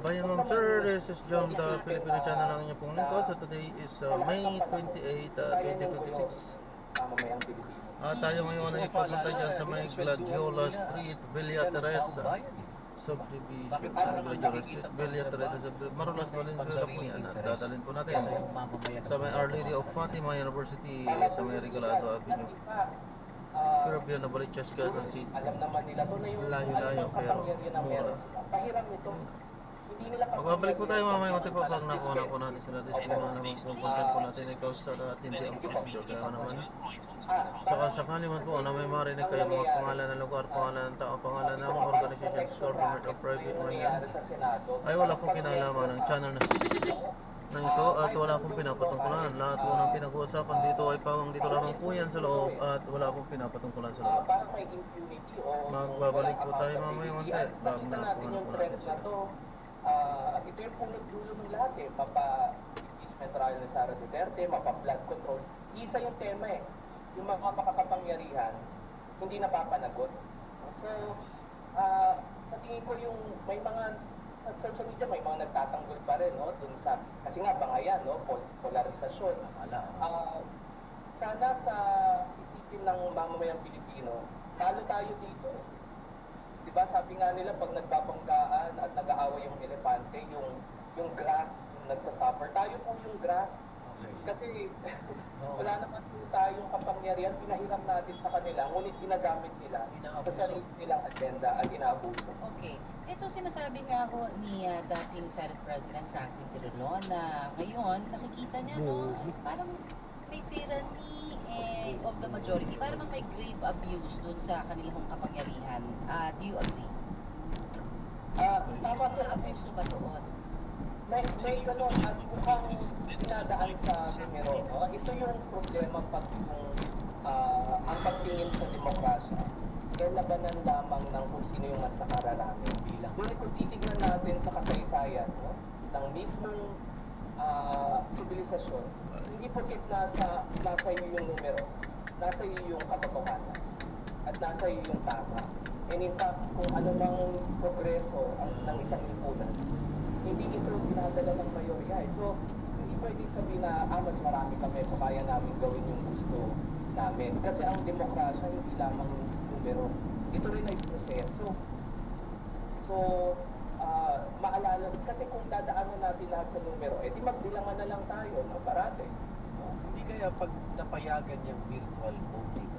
Bayan ma'am sir, this is John, the Filipino channel ng inyo pong lingkod. So today is May 28, 2026. Tayo ngayon ay papunta dyan sa may Gladiola Street, Villa Teresa Subdivision. Sa may Gladiola Street, Villa Teresa Subdivision. Marulas Valenzuela po yan. At dadalhin po natin sa may Our Lady of Fatima University, sa may Regalado Avenue. Pero yun, nabalik Chas Quezon City. Layo-layo pero mura. Magbabalik po tayo mamaya unti po pag nakuha na po natin sila. Display na naman po content po natin ikaw sa tindi ang procedure. Kaya naman saka sakali man po na may marinig kayo mga pangalan ng lugar, pangalan ng tao, pangalan ng organizations, government or private man yan, ay wala pong kinalaman ng channel na ito at wala pong pinapatungkulan. Lahat po ng pinag-uusapan dito ay pawang dito lamang po yan sa loob at wala pong pinapatungkulan sa labas. Magbabalik po tayo mamaya unti bago nakuha na po natin sila. Ito yung punot dulo ng lahat mapa-impeachment trial ni Sara Duterte, mapa-flood control. Isa yung tema yung mga makakapangyarihan, hindi napapanagot. So, sa tingin ko yung may mga, sa social media may mga nagtatanggol pa rin, no? Dun sa, kasi nga bangayan, no? Polarisasyon. Sana sa isipin ng mamamayang Pilipino, talo tayo dito. Diba, sabi nga nila pag nagbabanggaan at nag-aaway yung elepante, yung grass, yung nagsasuffer, tayo po yung grass. Kasi wala naman po tayong kapangyarihan, pinahiram natin sa kanila, ngunit ginagamit nila sa sarili nilang agenda at inaabuso. Okay. Ito sinasabi nga ako ni dating Senate President Franklin Tirolon na ngayon nakikita niya parang may tyranny of the majority, parang may grave abuse dun sa kanilang kapangyarihan. Do you agree? Tama sa abuse ba doon? May gano'n at mukhang dinadaan sa numero. No? Ito yung problema pag ang pagtingin sa demokrasya. Labanan lamang ng kung sino yung mas nakararami. Ngunit kung titignan natin sa kasaysayan, no? Ng mismong sibilisasyon, hindi porket nasa iyo yung numero, nasa iyo yung katotohanan, at nasa iyo yung tama. And in fact, kung anumang progreso ng isang lipunan, hindi ito dinadala ng mayorya. So, hindi pwede sabihin na mas marami kami, so kaya namin gawin yung gusto namin. Kasi ang demokrasya hindi lamang numero. Ito rin ay proseso. So, maalala, kasi kung dadaanan natin lahat sa numero, di magbilangan na lang tayo, no, parate. Hindi kaya pag napayagan yung virtual voting,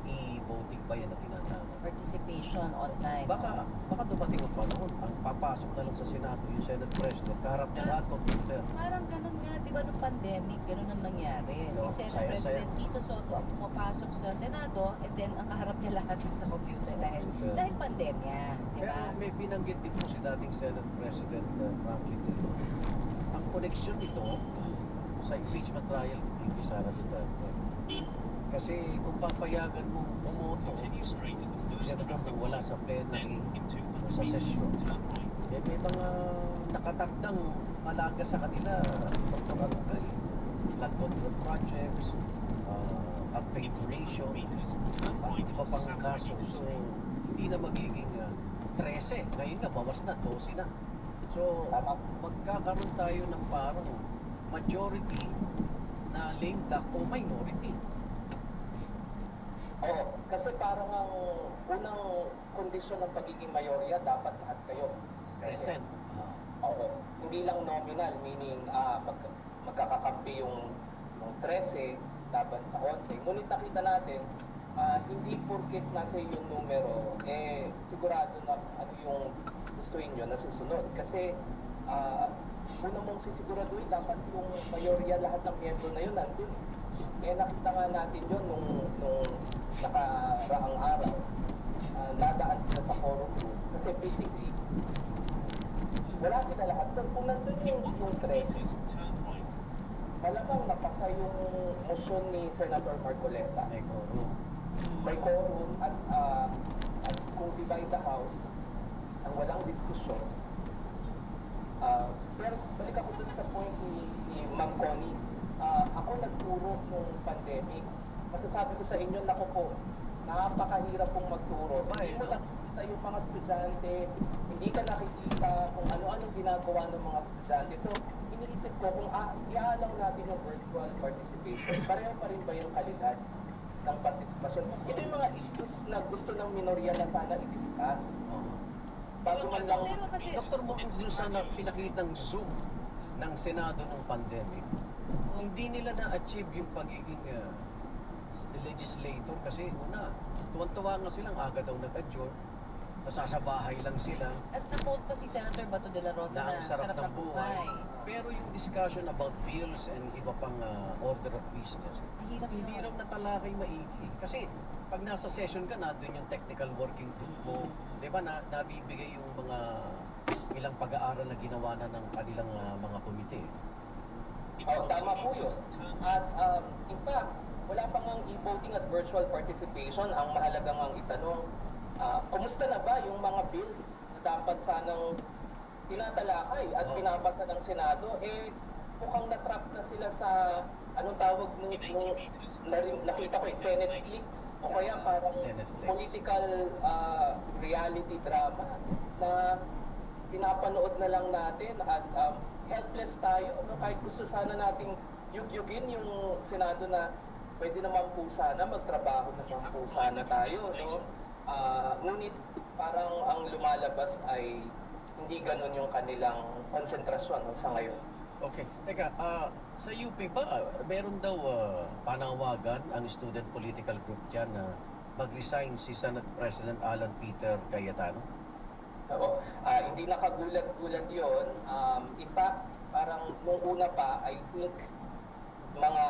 e-voting ba yan na tinatawag? Participation online. Baka dumating ang panahon, ang papasok na lang sa Senado yung Senate President, kaharap niya lahat computer. Parang ganun nga, di ba nung pandemic, ganun ang nangyari. No, Yung Senate President Tito Soto ang pumapasok sa Senado, and then ang kaharap niya lahat sa computer dahil pandemya, di Pero ba? may binanggit din po si dating Senate President Franklin Tirolon. Ang koneksyon nito sa impeachment trial ni Sara Duterte. Kasi kung papayagan mo umoto, siyempre kung wala sa plenary o sa session, may mga nakatakdang malaga sa kanila, pagkakarugay, flood control projects, upgradation, iba pang kaso. So, hindi na magiging 13. Ngayon nga, bawas na, 12 na. So, magkakaroon tayo ng parang majority na lame duck o minority. Oo, kasi parang ang unang kondisyon ng pagiging mayorya, dapat lahat kayo Present. Oo, hindi lang nominal, meaning magkakakampi yung 13 laban sa 11. Ngunit nakita natin, hindi porket nasa yung numero, sigurado na ano yung gustuin nyo na susunod. Kasi una mong sisiguraduhin, dapat yung mayorya lahat ng miyembro na yun nandun. Nakita nga natin yun nung nakaraang araw. Nadaan sila sa forum group. Kasi basically, wala sila lahat. So, kung nandun yung 13, malamang napasa yung motion ni Senator Marcoleta. May quorum at kung divide the House, ang walang diskusyon. Pero balik ako dun sa point ni Ma'am Connie. Ako nagturo nung pandemic. Masasabi ko sa inyo, naku po, napakahirap pong magturo. nakikita yung mga estudyante, hindi ka nakikita kung ano-ano ginagawa ng mga estudyante. So, iniisip ko kung iaalaw natin yung virtual participation, pareho pa rin ba yung kalidad ng partisipasyon? Ito yung mga issues na gusto ng minorya na sana i-discuss. Bago man lang, Pero kasi, Dr. Mokong dun sana pinakitang Zoom ng Senado ng pandemic, kung di nila na-achieve yung pagiging legislator, kasi una, tuwan-tuwa nga silang aga daw nag-adjourn, nasasa bahay lang sila, at na-quote pa si Senator Bato de la Rosa na ang sarap ng buhay. Pero yung discussion about bills and iba pang order of business, Mahirap hindi yun. raw natalakay maigi. Kasi pag nasa session ka, nandun yung technical working group mo. Di ba, nabibigay yung mga ilang pag-aaral na ginawa na ng kanilang mga komite. tama po yun. At in fact, wala pa ngang e-voting at virtual participation. Ang mahalaga ngang itanong, kumusta na ba yung mga bills na dapat sanang tinatalakay at pinapasa ng Senado? Mukhang na-trap na sila sa, anong tawag nung nakita ko, Senate click, o kaya parang political reality drama na pinapanood na lang natin at helpless tayo. No? Kahit gusto sana nating yugyugin yung Senado na pwede naman po sana magtrabaho naman po sana tayo. No? Ngunit parang ang lumalabas ay hindi ganun yung kanilang konsentrasyon no, sa ngayon. Okay, teka, sa UP ba, meron daw panawagan ang student political group dyan na mag-resign si Senate President Alan Peter Cayetano? Oo. Hindi nakagulat-gulat yun. In fact, parang nung una pa, I think, mga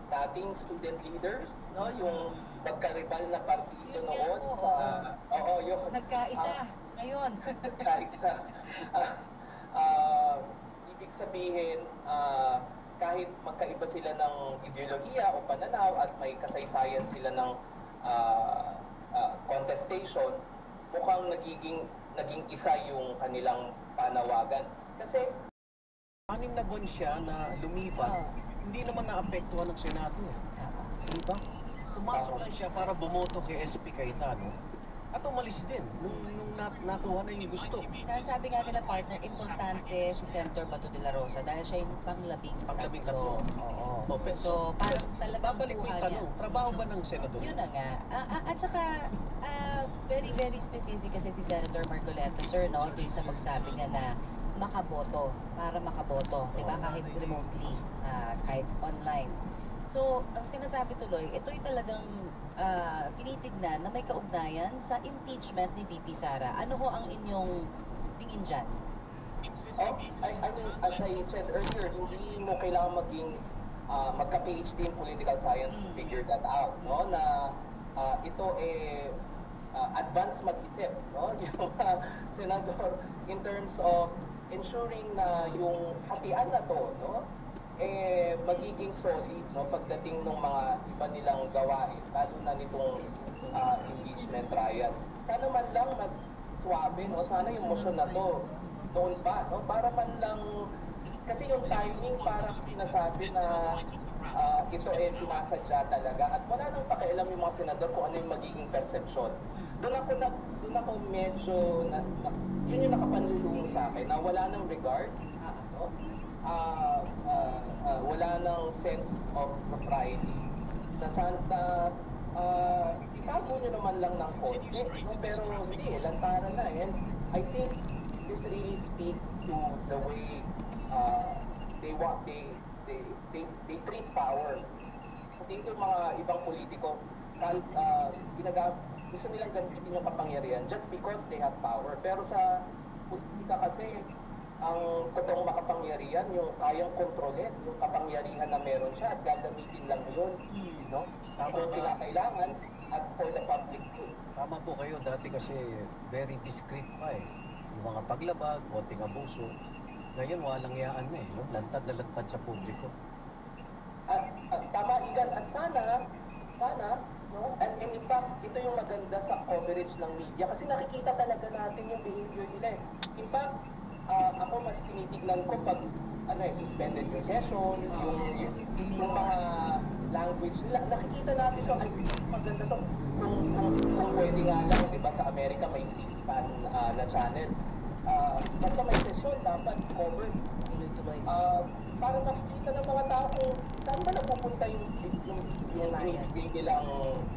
dating student leaders, no, yung pagkaribal na partido Yun noon. yan po, Oo, yun. Nagkaisa ngayon. Nagkaisa. Ibig sabihin, kahit magkaiba sila ng ideolohiya o pananaw at may kasaysayan sila ng contestation, mukhang naging isa yung kanilang panawagan. Kasi 6 na buwan siya na lumipat, hindi naman naapektuhan ng Senado. Di ba? Pumasok lang siya para bumoto kay SP Cayetano at umalis din nung nakuha na yung gusto. Sabi nga nila partner, importante si Senator Bato de la Rosa dahil siya yung panglabing Panglabing-tatlo. Oo. Okay. So, parang talagang Babalik ko buha yung niya. tanong, trabaho ba ng senador? Yun na nga. At saka, very, very specific kasi si Senator Marcoleta, sir, no? Doon sa pagsabi niya na makaboto, para makaboto, di ba? Kahit remotely, kahit online. So, ang sinasabi tuloy, ito'y talagang tinitignan na may kaugnayan sa impeachment ni VP Sara. Ano ho ang inyong tingin dyan? I mean, as I said earlier, hindi mo kailangan maging magka-PhD in political science to figure that out, no? Na ito advanced mag-isip, no? Yung senador in terms of ensuring na yung hatian na to, no? Magiging solid, no? Pagdating ng mga iba nilang gawain, lalo na nitong impeachment trial. Sana man lang mag-swabe, no? Sana yung motion na to noon pa, no? Para man lang, kasi yung timing parang sinasabi na ito pinasadya talaga at wala nang pakialam yung mga senador kung ano yung magiging perception. Doon ako medyo, yun yung nakapanlulungo sa akin, na wala nang regard, no? Wala nang sense of propriety. Na sana, itago nyo naman lang ng konti, no? Pero hindi, lantaran na. And I think this really speaks to the way they treat power. Hindi ito mga ibang politiko, gusto nilang gamitin yung kapangyarihan just because they have power. Pero sa politika kasi, ang totoong makapangyarihan, yung kayang kontrolin, yung kapangyarihan na meron siya at gagamitin lang yun, no? Kung kinakailangan at for the public good. Tama po kayo, dati kasi very discreet pa eh. Yung mga paglabag, konting abuso. Ngayon, walang yaan na eh. No? Lantad na lantad sa publiko. At tama, Igan, at sana, no? And in fact, ito yung maganda sa coverage ng media kasi nakikita talaga natin yung behavior nila eh. In fact, ako mas tinitignan ko pag suspended yung session, yung mga language nila. Nakikita natin to, ay, maganda to. Kung pwede nga lang, di ba, sa Amerika may C-SPAN na channel. Basta may session, dapat covered. Tuloy-tuloy. Para makikita ng mga tao kung saan ba napupunta yung binibigay nilang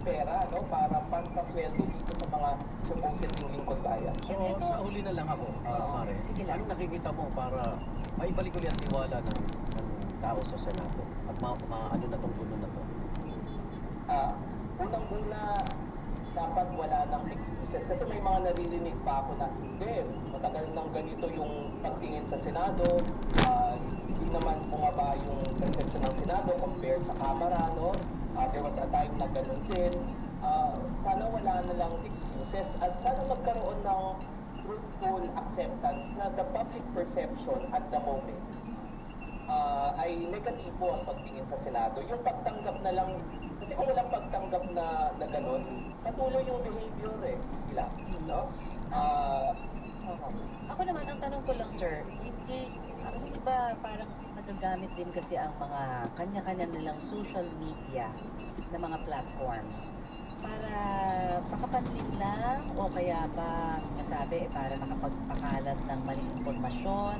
pera, no? Para pampasweldo dito sa mga supposedly lingkod bayan. So, sa huli na lang ako, Mare, Sige lang. anong nakikita mo para maibalik ulit ang tiwala ng tao sa Senado at ano na tong gulo na to? Unang-una, dapat wala nang excuses. Kasi may mga naririnig pa ako na hindi. Matagal nang ganito yung pagtingin sa Senado. Hindi naman bumaba yung perception ng Senado compared sa Kamara, no? There was a time na ganun din. Sana wala na lang excuses at sana magkaroon ng truthful acceptance na the public perception at the moment ay negatibo ang pagtingin sa Senado. Yung pagtanggap na lang, kasi kung walang pagtanggap na gano'n, patuloy yung behavior sila, no? Ako naman, ang tanong ko lang, sir, hindi ba parang nagagamit din kasi ang mga kanya-kanya nilang social media na mga platform para makapansin lang o kaya ba, nasabi, para makapagpakalat ng maling impormasyon,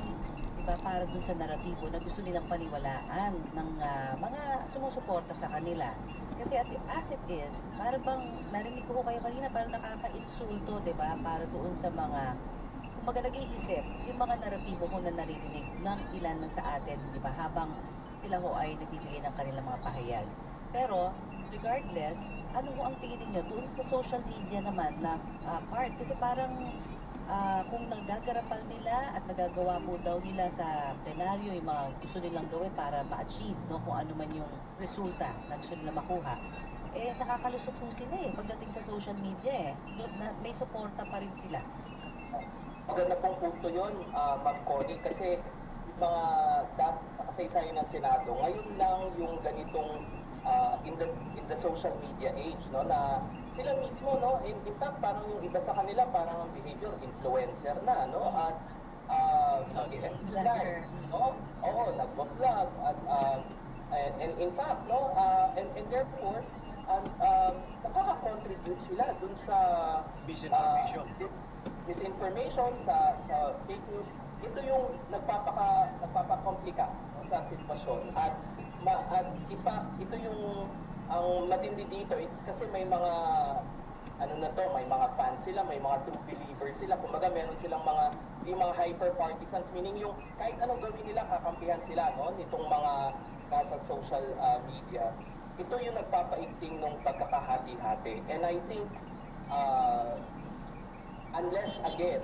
diba, para dun sa naratibo na gusto nilang paniwalaan ng mga sumusuporta sa kanila. Kasi as it is, para bang, narinig ko kayo kanina, parang nakaka-insulto, diba, para doon sa mga, kumbaga nag-iisip, yung mga naratibo ko na naririnig ng ilan sa atin, diba, habang sila ho ay nagbibigay ng kanilang mga pahayag. Pero, regardless, ano ho ang tingin niyo doon sa social media naman na part? Kasi parang kung nagagarapal nila at nagagawa po daw nila sa plenaryo yung mga gusto nilang gawin para ma-achieve, no, kung ano man yung resulta na gusto nila makuha, nakakalusot po sila pagdating sa social media doon na may suporta pa rin sila. Maganda pong punto yun, Ma'am Connie, kasi mga kasaysayan ng Senado, ngayon lang yung ganitong in the social media age, no, na sila mismo, no, in fact, parang yung iba sa kanila, parang ang behavior, influencer na, no, at Vlogger. no, oo, nag-vlog, at and in fact, no, and therefore, nakaka-contribute sila dun sa misinformation, sa fake news. Ito yung nagpapakomplika sa sitwasyon. At in fact, ito yung ang matindi dito, kasi may mga may mga fans sila, may mga true believers sila. Kumbaga meron silang mga hyper partisans, meaning yung kahit anong gawin nila, kakampihan sila, no, nitong mga nasa social media. Ito yung nagpapaigting ng pagkakahati-hati. And I think unless again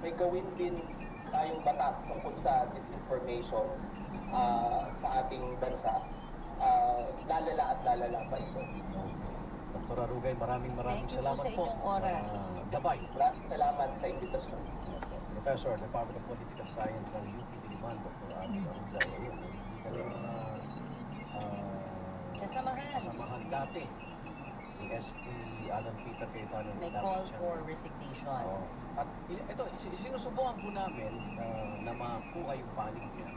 may gawin din tayong batas tungkol sa disinformation sa ating bansa, lalala at lalala pa ito. Dr. Arugay, maraming Thank you salamat po sa inyong oras. Gabay. Maraming salamat sa invitasyon. Professor, Department of Political Science ng UP Diliman, Dr. Arugay. Ayun, hindi ka rin kasamahan dati ni SP Alan Peter Cayetano. May call for resignation. At ito, sinusubukan po namin na makuha yung panig niya.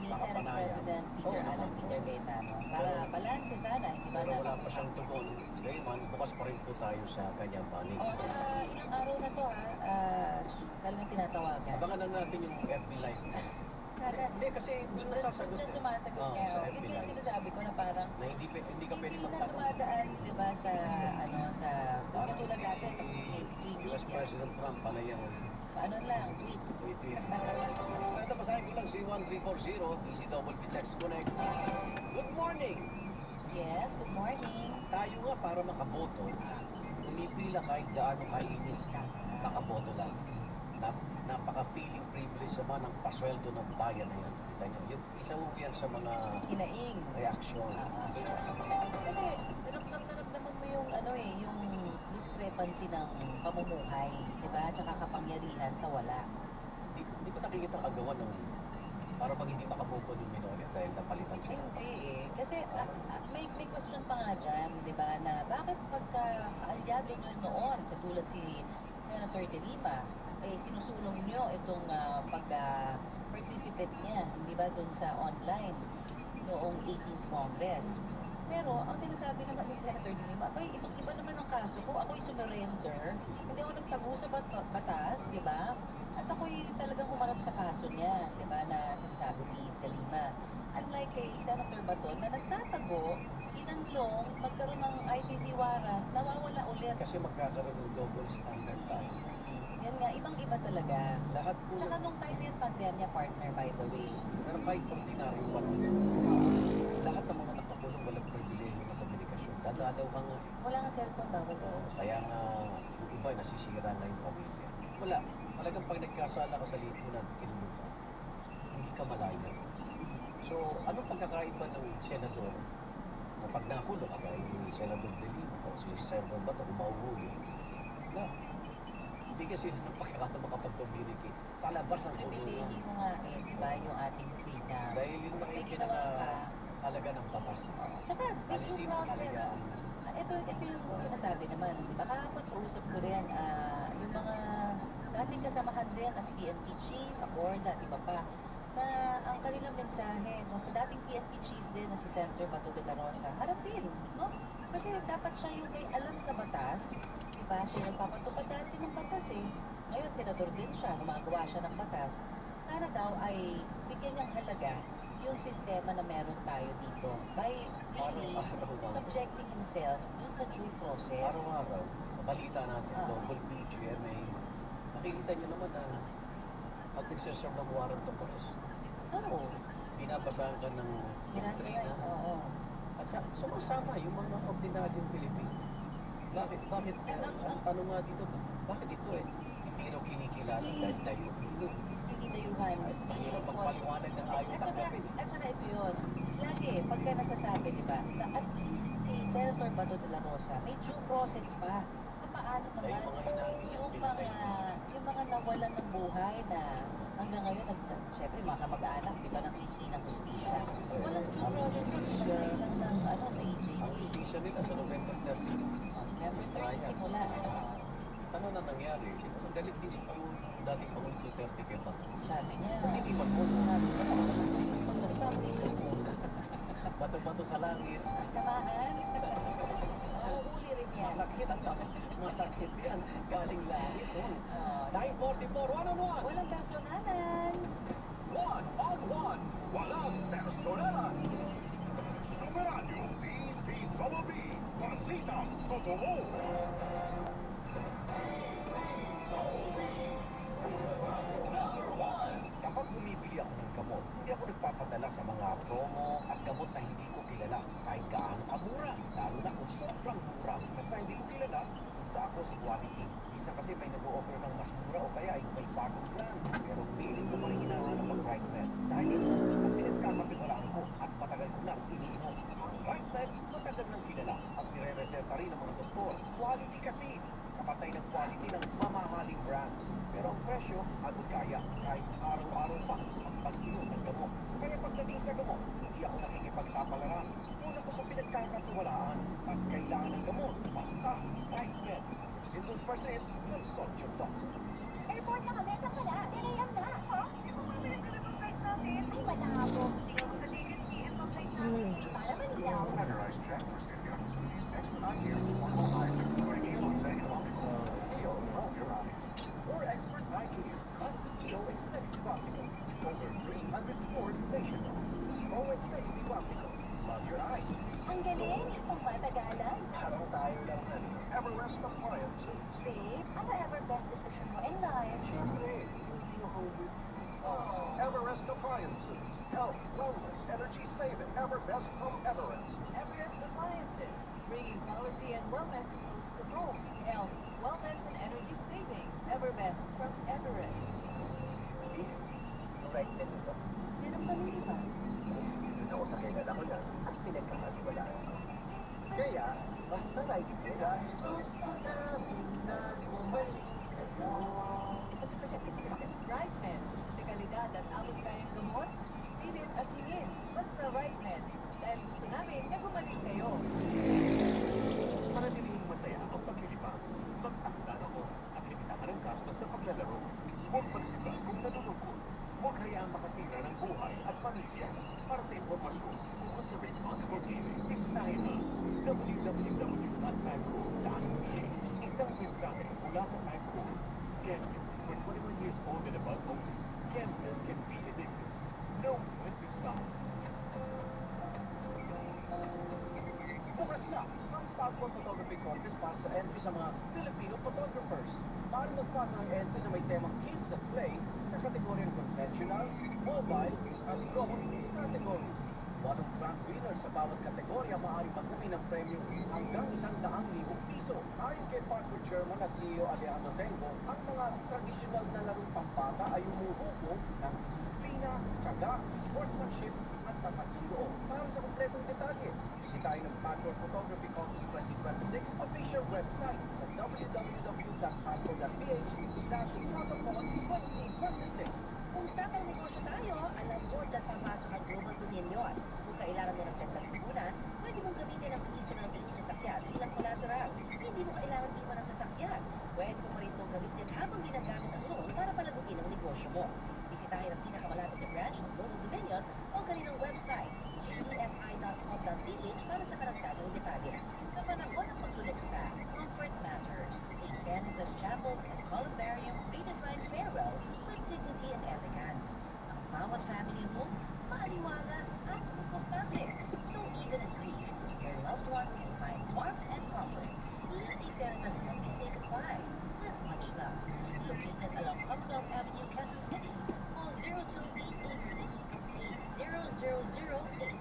Ni Senate President Peter Alan Peter Cayetano. Para balanse sana, hindi ba Pero wala natin? pa siyang tugon. Dayman, bukas pa rin po tayo sa kanyang panig. Ilang araw na to talagang tinatawagan. Abangan lang natin yung FB Live. Hindi, kasi doon nasasagot. Doon sumasagot Oo, niya. sa Yun FB yung Live. sinasabi ko na parang Na hindi ka hindi pwedeng na magtanong. dumadaan, di ba, sa Parang katulad natin, si US President Trump, palayang ano lang, tweet. Ito, basahin ko lang si 1340, DCWB Text Connect. Good morning! Yes, good morning. Tayo nga para makaboto, pumipila kahit gaano kainit, makaboto lang. Napaka-feeling privilege naman ang pasweldo ng bayan na yan. Kita nyo, yung isa mo yan sa mga Hinaing. reaksyon. Kasi, naramdaman mo yung, yung discrepancy ng pamumuhay, di ba? Tsaka kapangyarihan sa wala. Hindi ko nakikita ang agawan ng para pag hindi makaboto yung minorya dahil napalitan Ay, siya. hindi Kasi may question pa nga dyan, di ba, na bakit pagka kaalyado nyo noon, katulad si Senator De Lima, sinusulong nyo itong pag-participate niya, di ba, dun sa online noong 18th Congress. Pero ang sinasabi naman ni Senator De Lima, abay, iba naman ang kaso ko. Ako'y sumurrender, hindi ako nagtago sa batas, di ba? At ako'y talagang humarap sa kaso niya, di ba, na sinasabi ni De Lima. Unlike kay Senator Baton na nagtatago, inanlong, magkaroon ng ICC warrant, nawawala ulit. Kasi magkakaroon ng double standard tayo. Yan nga, ibang-iba talaga. Lahat po Tsaka ng, nung time na yung pandemya, partner, by the way. pero kahit ordinaryo pa rin, lahat ng mga nakakulong walang pribilehyo ng komunikasyon. Dadalaw ka nga. Wala nga cellphone daw. Oo, kaya nga yung iba nasisira na yung pamilya. Wala. Talagang pag nagkasala ka sa lipunan, kinulong ka. Hindi ka malaya. So, anong pagkakaiba ng senador na pag nakulong, kagaya ni Senador De Lima o si Senador Bato, kung mauhuli? Wala. Hindi kasi ng pagkakataon makapag-communicate. Sa labas ng kulungan. Privilege mo nga eh, di ba, yung ating freedom. Dahil yun na May yung ginawa ka. pinaka-halaga ng batas. Tsaka, due Alisin ang process. kalayaan. Ito yung sinasabi naman, di ba? Kahapon kausap ko rin, yung mga dating kasamahan din at PNP chief, Acorda, iba pa, na ang kanilang mensahe, no, sa dating PNP chief din, na si Senator Bato de la Rosa, harapin, no? Kasi dapat siya yung may alam sa batas, di ba? Siya yung nagpapatupad dati ng batas eh. Ngayon, senador din siya, gumagawa siya ng batas. Sana daw ay bigyan niyang halaga yung sistema na meron tayo dito by really Araw-araw. subjecting himself dun sa due process. Araw-araw, balita natin, double B, GMA. Nakikita niyo naman na pag nagsaserve ng warrant of arrest, Oo. binabasahan ka ng doktrina. Oo. At sumasama yung mga ordinaryong Pilipino. Bakit? Ang tanong nga dito, bakit ito eh? Hindi raw kinikilala dahil tayo Pilipino. Hindi dayuhan. Ay, mahirap magpaliwanag ng ayaw tanggapin. At saka ito yun. Lagi, pagka nagsasabi, di ba, na at least si Senator Bato de la Rosa, may due process pa. Paano naman Ay, yung mga inamin niya, yung mga nawalan ng buhay na hanggang ngayon, syempre, mga kamag-anak, di ba, nang hindi ng hustisya. Walang due process pa, pinagay lang ng, sa EJK. Ang hustisya nila sa November 30. November 30, simula. Ano na nangyari? Siguro galit din si dating Pangulong Duterte kay Bato. Sabi niya, Hindi magmulong. sabi niya, pag nagsabi mo, Bato-bato sa langit. samahan, uuuli rin yan. Masakit ang sabi. Masakit yan. Galing langit. 944, one-on-one. Walang personalan. One-on-one. Walang personalan. Numeradyo DPWB. Balitang totoo. Kapag bumibili ako ng gamot, hindi ako nagpapadala sa mga promo at gamot na hindi ko kilala. Kahit gaano kamura, lalo na kung sobrang mura. Basta hindi ko kilala, punta ako sa quality. Minsan kasi may nag-o-offer ng mas mura o kaya ay may bagong plan. Pero feeling ko pa rin hinahanap ang right set. Dahil ito ang pinagkakapitalaan ko at matagal ko na iniinom. Ang right set, matagal nang kilala at nire-reseta rin ng mga doktor. Quality kasi. Kapatay ng quality ng mamahaling brands. Pero ang presyo, agad kaya kahit araw-araw pa ang pag-inom ng gamot. Kaya pagdating sa gamot, hindi ako nakikipagsapalaran. Una ko sa pinagkakatiwalaan at kailangan ng gamot. Basta, right set. Simple process, consult your doctor. Airport na kami, saan ka na? Dinayang na. Ha? Di ba mamaya ka na bang flight natin? Ay, wala ako. Tingnan ko sa DST ang pang flight natin. Para manilaw. Standardized check for stimulants. Expert eye care. One more eye. According to your economical. Feel from your eyes. Or expert eye care. Constantio Executive Optical. Over 300 stores nationwide. Slow Executive Optical. Love your eyes. Ang galing. Ang matagalan. Parang tayo lang yan. Everest Appliances. Babe, ano ever best decision mo in life? Siyempre, hindi ako Everest Appliances. Health, wellness, energy saving. Everbest from Everest. Everest Appliances, bringing quality and wellness to home, health, wellness, and energy saving. Everbest from Everest. Correctness ito. Yan ang paniniba. Dito ako sa kilala ko yan at pinagkakatiwalaan ko. Kaya, basta right sila. Rightness, kalidad at abot kayang gamot, pilit at hingin. Basta Rightness. Dahil gusto namin na gumaling kayo. Para nilihing masaya ang paglilibang. Mag-akda ako at limitahan ang gastos sa paglalaro. Huwag magsiba kung nalulungkot. Huwag hayaang makatira ng buhay at pamilya. Para sa impormasyon, tungkol sa responsible gaming, Mensahe na www.agco.ph. Isang mensahe mula sa Agco. Gambling for 21 years old and above only. Gambling can be addictive. Know when to stop. Bukas na ang Passport Photography Contest para sa entry sa mga Filipino photographers. Maaari magpasa ng entry na may temang Kids at Play sa kategoryang conventional, mobile, at road categories. Walong grand winners sa bawat kategorya maaari mag-uwi ng premyo hanggang 100,000 piso. Ayon kay Passport Chairman at CEO Alejandro Tengo, ang mga tradisyonal na larong pambata ay umuhuko ng disiplina, tiyaga, sportsmanship, at tapat ng loob. Para sa kumpletong detalye, bisitahin ang Passport Photography Contest 2026 official website sa www.passport.ph/Protocol 2026. Kung usapang negosyo tayo, alam mo dyan papasok ang Global Dominion. Kung kailangan mo ng gandang lipunan, pwede mong gamitin ang registro ng iyong sasakyan bilang collateral. Hindi mo kailangan iwan ang sasakyan. Pwede mo pa rin itong gamitin habang ginagamit ang loan para palaguin ang negosyo mo. Bisitahin ang pinakamalapit na branch ng Global Dominion o kanilang website, gdfi.com.ph para sa karagdagang detalye. Sa panahon ng pagluluksa, comfort matters. A Canada's chapel and columbarium redefine farewell with dignity and elegance. Ang bawat family home, maaliwalas at komportable. So even in grief, your loved one can find warmth and comfort. Let a Canada's simply say goodbye with much love. Located along Commonwealth Avenue, Quezon City, call 02-886-8008.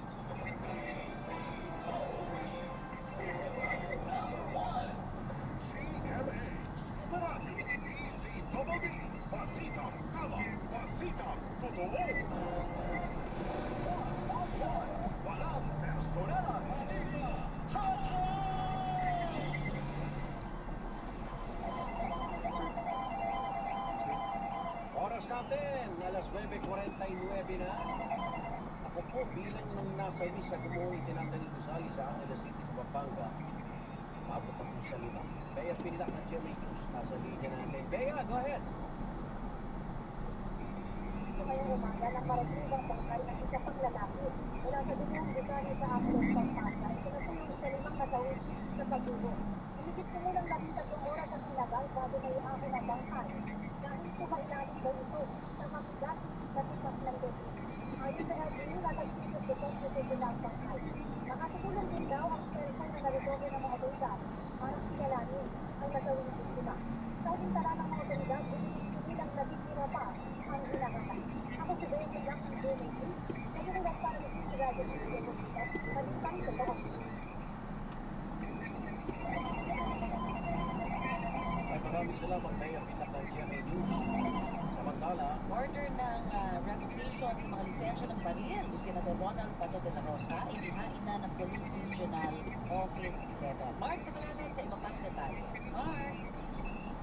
GMA. Marami. Easy Double D. Pasita. Kama. Pasita. Totoo. Walang personal. Manila. Oras natin, alas 9:49 na. Ako po bilang ng nasawi sa Gumuhong Tinanggaling Gusali sa Angeles City sa Pampanga. Mabot ako sa 5. Bea Pinlac ng GMA News. Nasa linya natin. Bea, go ahead! Ngayong umaga ng maragibang bangkay ng isa pang lalaki mula sa Gumuhong Gusali sa Angeles, Pampanga. Ito na po yung isa limang nasawi sa pagdugo. Humigit po munang 13 oras ang tinagal bago na iahon ang bangkay. Dahil po mailalim daw ito sa mabigat na tipas ng debris. Ayon sa LGU, natagisip ito sa sila ang bangkay. Nakatutulong din daw ang cellphone na narecover ng mga otoridad para kilalanin ang nasawing biktima. Sa huling tala ng mga otoridad, inilang na biktima pa ang hinahanap. Ako si Bea Pinlac ng GMA News, naging para ni City Radio City Hospital, balitang totoo. Ay, maraming salamat, Bea Pinlac ng GMA News. Samantala, Order ng revocation sa mga lisensya ng baril ni Senador Ronald Pato de la Rosa ay lihain na ng Police Regional Office 7. Mark, pagkalanan sa iba pang detalye. Mark!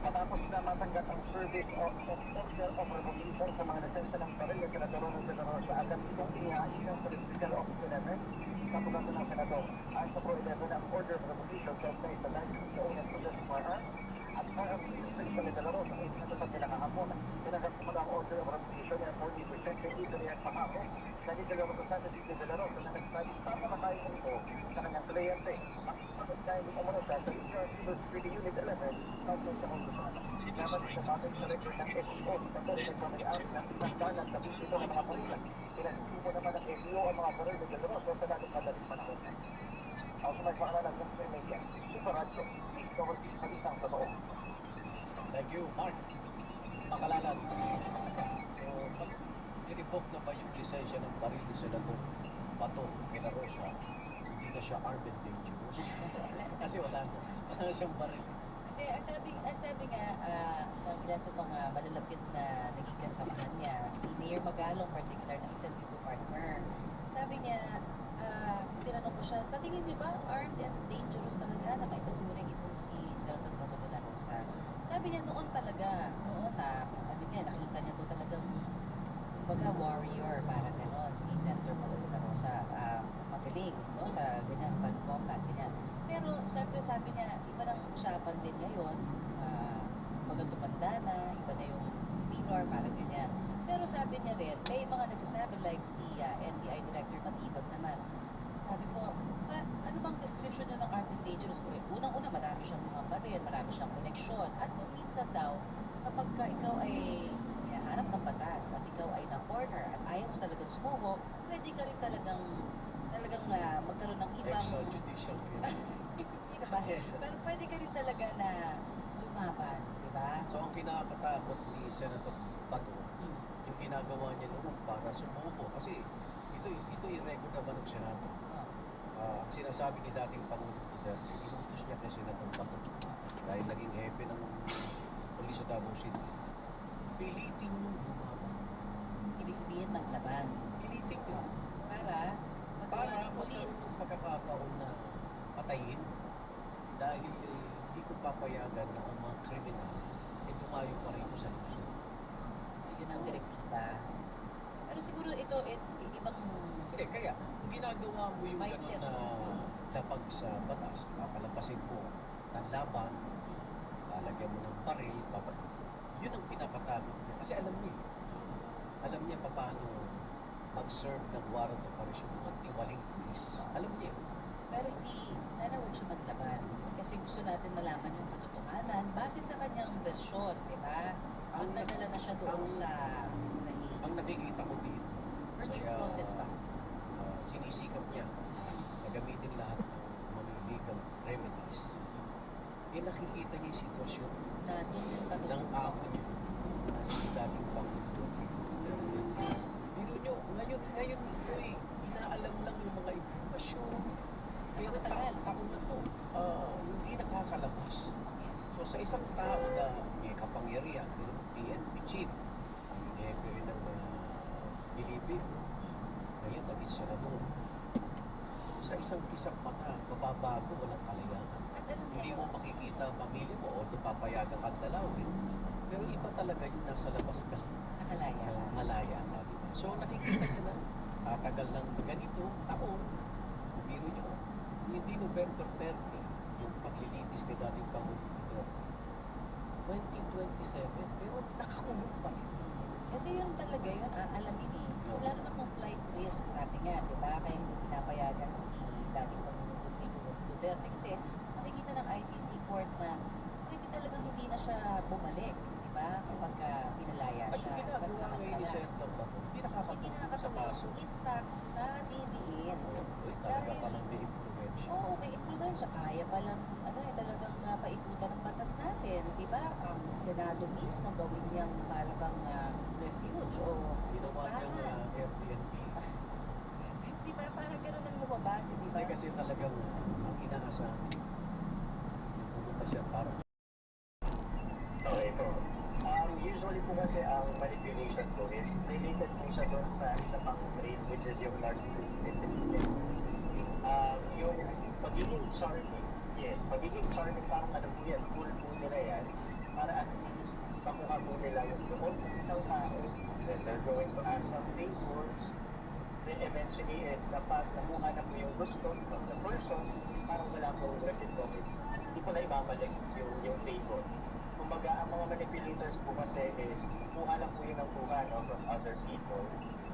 Matapos na matanggap ang service of order of revocation sa mga lisensya ng baril ni Senador Ronald de la Rosa, agad itong inihain ng Police Regional Office 11 sa pagkato ng Senador. Ayon sa Pro 11 ang order of revocation sa sa license to own and possess firearms at firearms registration ni de la Rosa ay pinatupad nila kahapon. Tinanggap mo ang order of revocation ng 40% kay Adrian Paharo na ni de la Rosa sa City de la Rosa na nagsabi sa malakayin mo ito sa kanyang kliyente. Ang pagkain mo muna siya sa Eastern Cyber Security Unit 11 South sa Honduras. Dapat sa batay sa record ng SEO sa Patuloy nagmamayari ng isang dalan sa dito ng mga barilan. Pinagsipo naman ng SEO ang mga baril ni de la Rosa sa lalong madaling panahon. Ako sa may paaralan ng Free Media, Super Radio, Discover Peace Balitang Totoo. thank you, Mark. Makalanan. So, i-revoke na ba yung lisensya ng baril ni Senador Pato de la Rosa? Hindi na siya armed and dangerous. Kasi wala na siyang baril. Hindi, ang sabi nga, sa mga malalapit na naging kasamahan niya, si Mayor Magalong, particular na isa dito partner, sabi niya, tinanong ko siya, sa tingin niyo ba armed and dangerous talaga na may tuturing itong si Senador Pato de la Rosa? Sabi niya noon talaga, sabi niya, nakita niya to talagang kumbaga warrior, parang gano'n, si Senator Pato de la Rosa, magaling, no, sa ganyan, pag-combat, ganyan. Pero, syempre, sabi niya, iba ng usapan din ngayon, maganda na, iba na yung minor, parang ganyan. Pero sabi niya rin, may mga nagsasabi like si NBI Director Matibag naman, sabi ko, ano bang description nyo ng Artist Dangerous ko? Unang-una, marami siyang mga baril, marami siyang koneksyon. At kung minsan daw, kapag ka ikaw ay harap ng batas at ikaw ay na-corner at ayaw mo talagang sumuko, pwede ka rin talagang magkaroon ng ibang... Extrajudicial Hindi na ba? Pero pwede ka rin talaga na lumaban, di ba? So ang kinakatakot ni Senator Bato, yung ginagawa niya noon para sumuko. Kasi ito yung record naman ng Senado. Ang sinasabi ni dating Pangulong Duterte, inutos niya kay Senator Bato dahil naging hepe ng Police sa Davao City. Pilitin yung lumaban. Ibig sabihin maglaban. Pilitin ko. Para Para magkaroon ng pagkakataon na patayin dahil hindi ko papayagan na ang mga kriminal ay tumayo pa rin sa Luzon. yun ang direktiba. Pero siguro ito ibang Hindi, kaya kung ginagawa mo yung mindset. gano'n na lapag sa batas, papalapasin mo ng laban, lalagyan mo ng baril, yun ang pinakatakot niya. Kasi alam niya paano mag-serve ng warrant of arrest ng tiwaling pulis. Alam niya. Pero sana huwag siya maglaban. Kasi gusto natin malaman yung katotohanan base sa kanyang versyon, di ba? Ang nadala na siya doon sa Ang nakikita ko dito, due kaya process ba? sinisikap niya na gamitin lahat ng mga legal remedies. Nakikita niya yung sitwasyon Na doon din ng patutungo. amo niya na si dating Pangulong. Biro nyo, ngayon po'y inaalam lang yung mga impormasyon. Pero taon na to, hindi nakakalabas. So sa isang tao na may kapangyarihan, yung PNP chief, ang hepe ng Pilipin, ngayon naging senador. Sa isang kisang mata, mababago, walang kalayaan. Hindi mo makikita ang pamilya mo o papayagan kang dalawin. Pero iba talaga yung nasa labas ka. Nakalaya. Malaya ka, di ba? So nakikita niya na tatagal ng ganito taon, biro niyo, hindi November 30 yung paglilitis ni dating Pangulong Duterte. 2027, pero nakakulong pa rin. Kasi yun talaga yun, aalamin eh. Wala naman kung flight risk, sabi nga, di ba? Kaya hindi pinapayagan si dating Pangulong Duterte. Kasi nakikita ng ICC court na pwede talagang hindi na siya bumalik, di ba? Kapag pinalaya At siya. yung ginagawa ngayon ni Senator Bato, hindi nakakatulong sa kaso. In fact, nadidiin. Uy, talaga palang may influensya. Oo, may influensya. Kaya palang, talagang paikutan ng batas natin. Di ba? Ang Senado mismo gawin niyang malabang refuge o Ginawa niyang tahanan. Airbnb. Di ba? Parang gano'n ang lumabas, di ba? Hindi kasi talagang ang inaasahan. Pumunta siya para Okay po. Usually po kasi ang manipulation po is related po siya doon sa isa pang trait which is yung narcissism. Yung pagiging charming, yes, pagiging charming parang ano po yan, cool po nila yan, para at least makuha po nila yung loob ng isang tao, then they're going to ask some favors, then eventually is kapag nakuha na po yung gusto of the person, parang wala pong reciprocity. Hindi po na ibabalik yung favor. Kumbaga, ang mga manipulators po kasi is kuha lang po yun ang kuha from other people.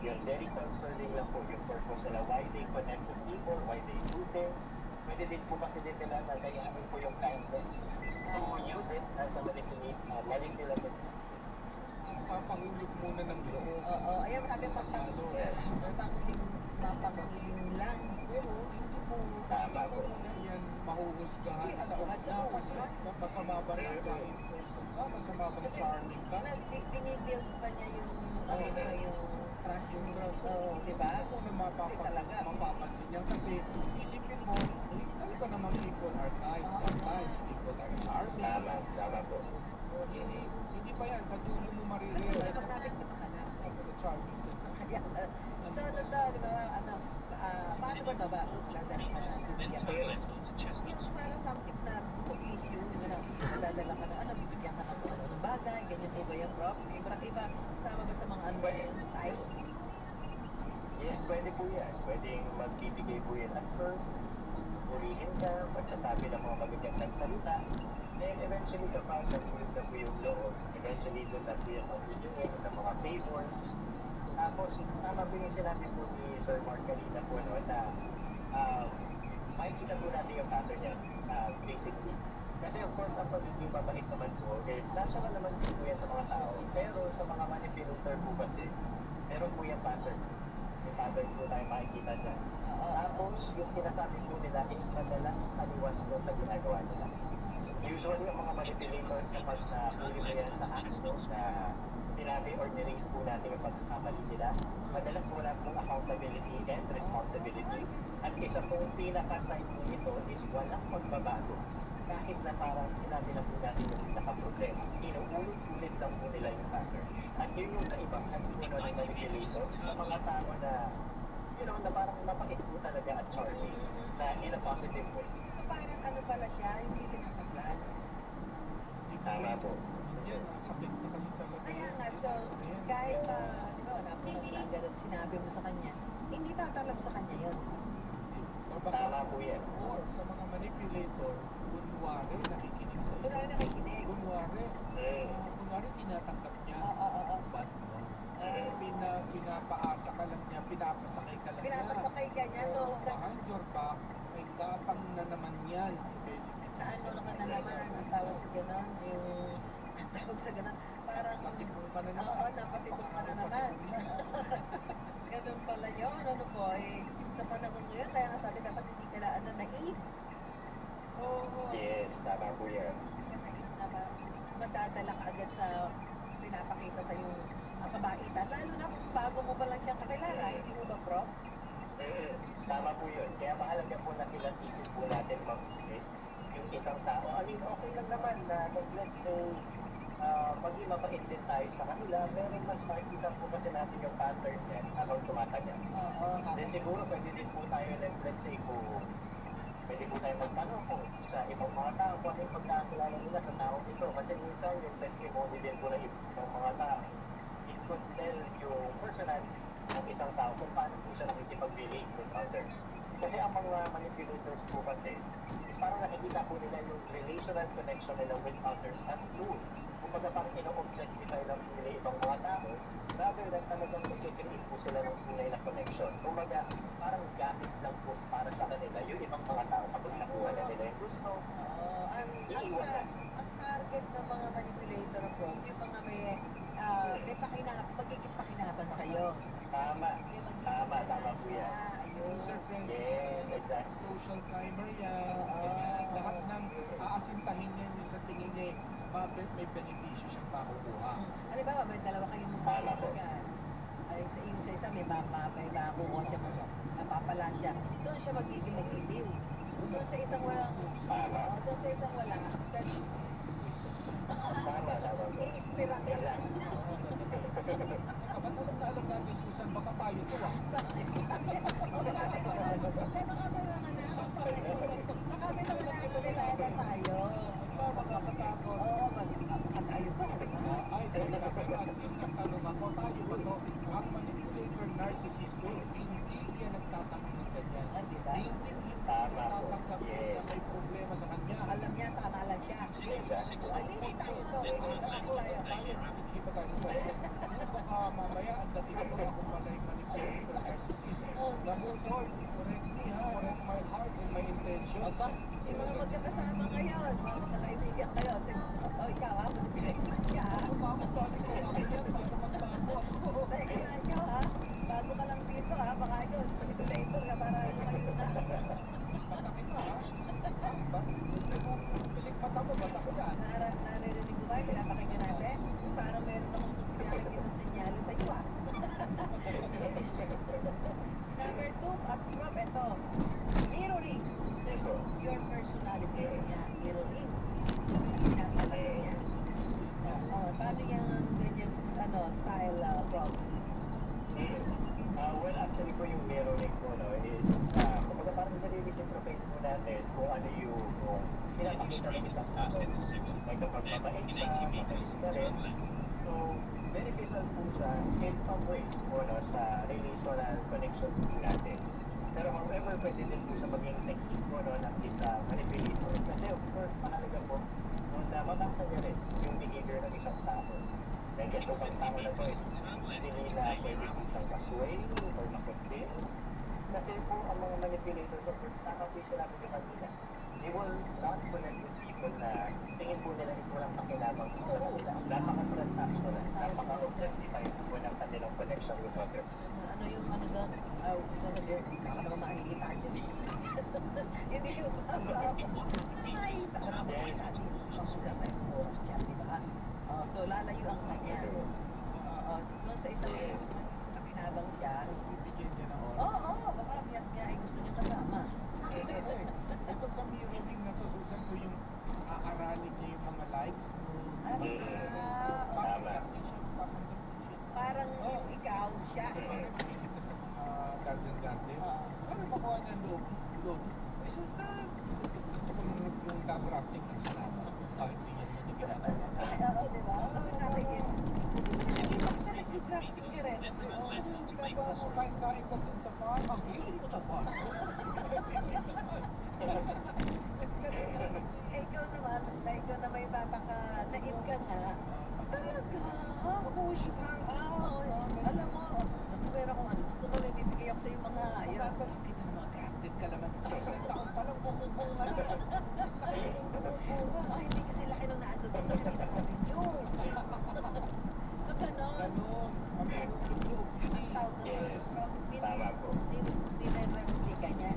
Yung very concerning lang po yung purpose nila, why they connect with people, why they do things. Pwede din po kasi din nila na gayahin po yung kindness to use it as a manipulative. Papangulog muna ng loob. Oo, ayan sabi pagpapangulog. Yes. Mapapangulog lang. Pero hindi po Tama po. muna yan mahuhusgahan. Dapat baka mabaril ka, baka mabaril charming ka. Binibuild pa niya yung trust yung di ba? Ako na mapapansin niya kasi isipin mo, ano ba naman people are kind, sometimes people are charming. Tama po. Hindi pa yan, sa dulo mo marirealize na Sabi ko pa na. charming. Di ba, paano ba ba? Parang something na issue, di ba na, nadadala ka na, bibigyan ka ng bagay, ganyan ba yung prop? Iba, sama ba sa mga unbalanced type? Yes, pwede po yan. Pwedeng magbibigay po yan at first, purihin ka, magsasabi ng mga magagandang salita, then eventually kapag nagulog na po yung loob, eventually doon na po yung magbibigay ng mga favors. Tapos, tama po yung sinabi po ni Sir Mark kanina po, no, na makikita po natin yung pattern niya, basically. Kasi of course, ang pagiging mabait naman po is natural naman din po yan sa mga tao. Pero sa mga manipulator po kasi, meron po yung pattern. May pattern po tayo makikita dyan. Tapos, yung sinasabi po nila is madalas aliwas po sa ginagawa nila. Usually, ang mga manipulators kapag huli mo yan sa acto na sinabi or niraise po natin yung pagkakamali nila, madalas wala pong accountability and responsibility. At isa pong pinaka-side nito is walang pagbabago. Kahit na parang sinabi na po natin yung pinaka-problema, inuulit-ulit lang po nila yung pattern. At yun yung naibahan po ng manipulator sa mga tao na, na parang napakit po talaga at charming na in a positive way. Parang ano pala siya, hindi tinataglan. Tama po. Yan, sakit na kasi talaga. Kaya nga, so, kahit, di ba, wala po na ganun, sinabi mo sa kanya, hindi tatalab sa kanya yun. Tama po yan. Or sa mga manipulator, kunwari nakikinig sa iyo. Kunwari nakikinig. Kunwari tinatanggap niya. But no. Pinapaasa ka lang niya, pinapasakay ka lang niya. Pinapasakay ka niya, so, Behind your back, may tapang na naman yan. sa ano naman na naman, ang tawag sa gano'n, yung, ang tawag sa gano'n, parang, Napatipon ka na naman. Oo, napatipon ka na naman. Ganun pala yun, ano po, sa panahon ngayon, kaya nga sabi dapat hindi ka na, naive. Oo. Yes, tama po yan. Na madadala ka agad sa pinapakita sa yung kabaitan. Lalo na kung bago mo pa lang siyang kakilala, hindi mo ba, bro? Tama po yun. Kaya mahalaga po na kilatisin po natin mag-is yung isang tao. I mean, okay lang naman na let's say, maging mapait din tayo sa kanila, pero mas makikita po kasi natin yung pattern niya habang tumatagal. Oo. Then siguro pwede din po tayo, let's say, kung pwede po tayo magtanong kung sa ibang mga tao, kung ano yung pagkakilala nila sa taong ito. Kasi minsan yung testimony din po ng ibang mga tao, it could tell yung personality ng isang tao kung paano po siya nakikipag-relate with others. Kasi ang mga manipulators po kasi, is parang nakikita po nila yung relational connection nila with others as tool. Kumbaga parang ino-objectify lang po nila ibang mga tao, rather than talagang nag-create po sila ng tunay na connection. Kumbaga, parang gamit lang po para sa kanila yung ibang mga tao kapag nakuha na nila yung gusto. Iiwan na. Ang target ng mga manipulator po, yung mga may magiging pakinaban sa'yo. Tama. Tama po yan. Ayun. Yes, exactly. Social climber yan. Ganyan. Lahat ng aasintahin niya yung sa tingin niya, may benepisyo siyang makukuha. Halimbawa, may dalawa kayong Tama po. magkakaibigan. Ay, sa isa may makukuha siya mo, napapala siya. Doon siya magiging magliliw. Doon sa isang walang, Tama. doon sa isang wala, Tama po. iispira ka lang. Ba't alam na alam natin, Susan, baka tayo to ah. Ay, dahil ang tanong ako, tayo ba to? Ang manipulator narcissist ko, hindi yan nagtatanggap ng ganyan. Hindi Tama po. nagtatanggap Yes. na may problema sa kanya. Alam niya, tama lang siya. Hindi tayo so, Hindi pa tayo so. Baka mamaya ang dating ko kung pala yung manipulator narcissist. Lamutol, correct me ha, correct my heart and my intention. Aba, yung mga magkakasama ngayon, mga kaibigan kayo, ikaw ha, manipulator siya. Ano ba ako sabi ko? Ako yan, bago magbago ako. Teka lang nyo ha, bago ka lang dito ha, baka yun, manipulator ka para lumayo na. Patakit na ha. Pilik mata mo, ba't ako yan? Naririnig ko ba, pinapakinggan natin? Parang meron akong pinapakinggan ng senyales sa iyo ah. Number 2, at Rob, ito, mirroring your personality niya, mirroring. Pinapalagay niya. Paano yung ganyan, style, Rob? Well, actually po yung mirroring po, no, is, kumbaga parang nare-reciprocate po natin kung ano yung pinapakita ng isang tao. Like kapag mabait ka, mabait ka rin. So, beneficial po siya in some ways po, no, sa relational connections po natin. Pero however, pwede din po siya maging technique po, no, ng isang manipulator. Kasi of course, mahalaga po, na mabasa niya rin yung behavior ng isang tao. Like, ito bang tao na to, hindi na pwede po siyang masway or makonvince. Kasi po ang mga manipulators, of course, nakakapit sinabi ko kanina, they will not connect with people na tingin po nila is walang pakinabang po sa kanila. Napaka-transactional, napaka-objectified po ng kanilang connection with others. Ano yung ano doon? Baka naman maanigitan yun. Hindi yung ay, baka naman natin. Pangusap na yung oras dyan, di ba? So, lalayo ang kanya. Doon sa isang pakinabang siya. Bibigyan niya ng oras. Oo, baka niya ay gusto niya kasama. Ito sa mirroring na to, Susan, ko yung aaralin niya yung mga likes. Parang yung ikaw, siya. Garden. Ano makuha niya loob? Eh, Susan, gusto ko nung tatrafting ang sinama. Hindi niya naman ginagawa. Oo, di ba? Sabi natin yun. Hindi ko sa nag-drastic ka rin. Ginagawa ko kain ka dun sa farm. Ang hilig ko sa farm. Ikaw na may naip ka nga. Talaga? Push ka. Alam mo, pero kung ano, gusto mo rin bibigay ako sa yung mga ayaw. Kita ng mga crafted kalaman. Taon pa lang bumubunga na. Ay, hindi kasi laki nung naandun doon sa pinakasin yun. So, ganon. Ganon. Kami ang loob. Ang tawag Tama po. Dinreplika niya.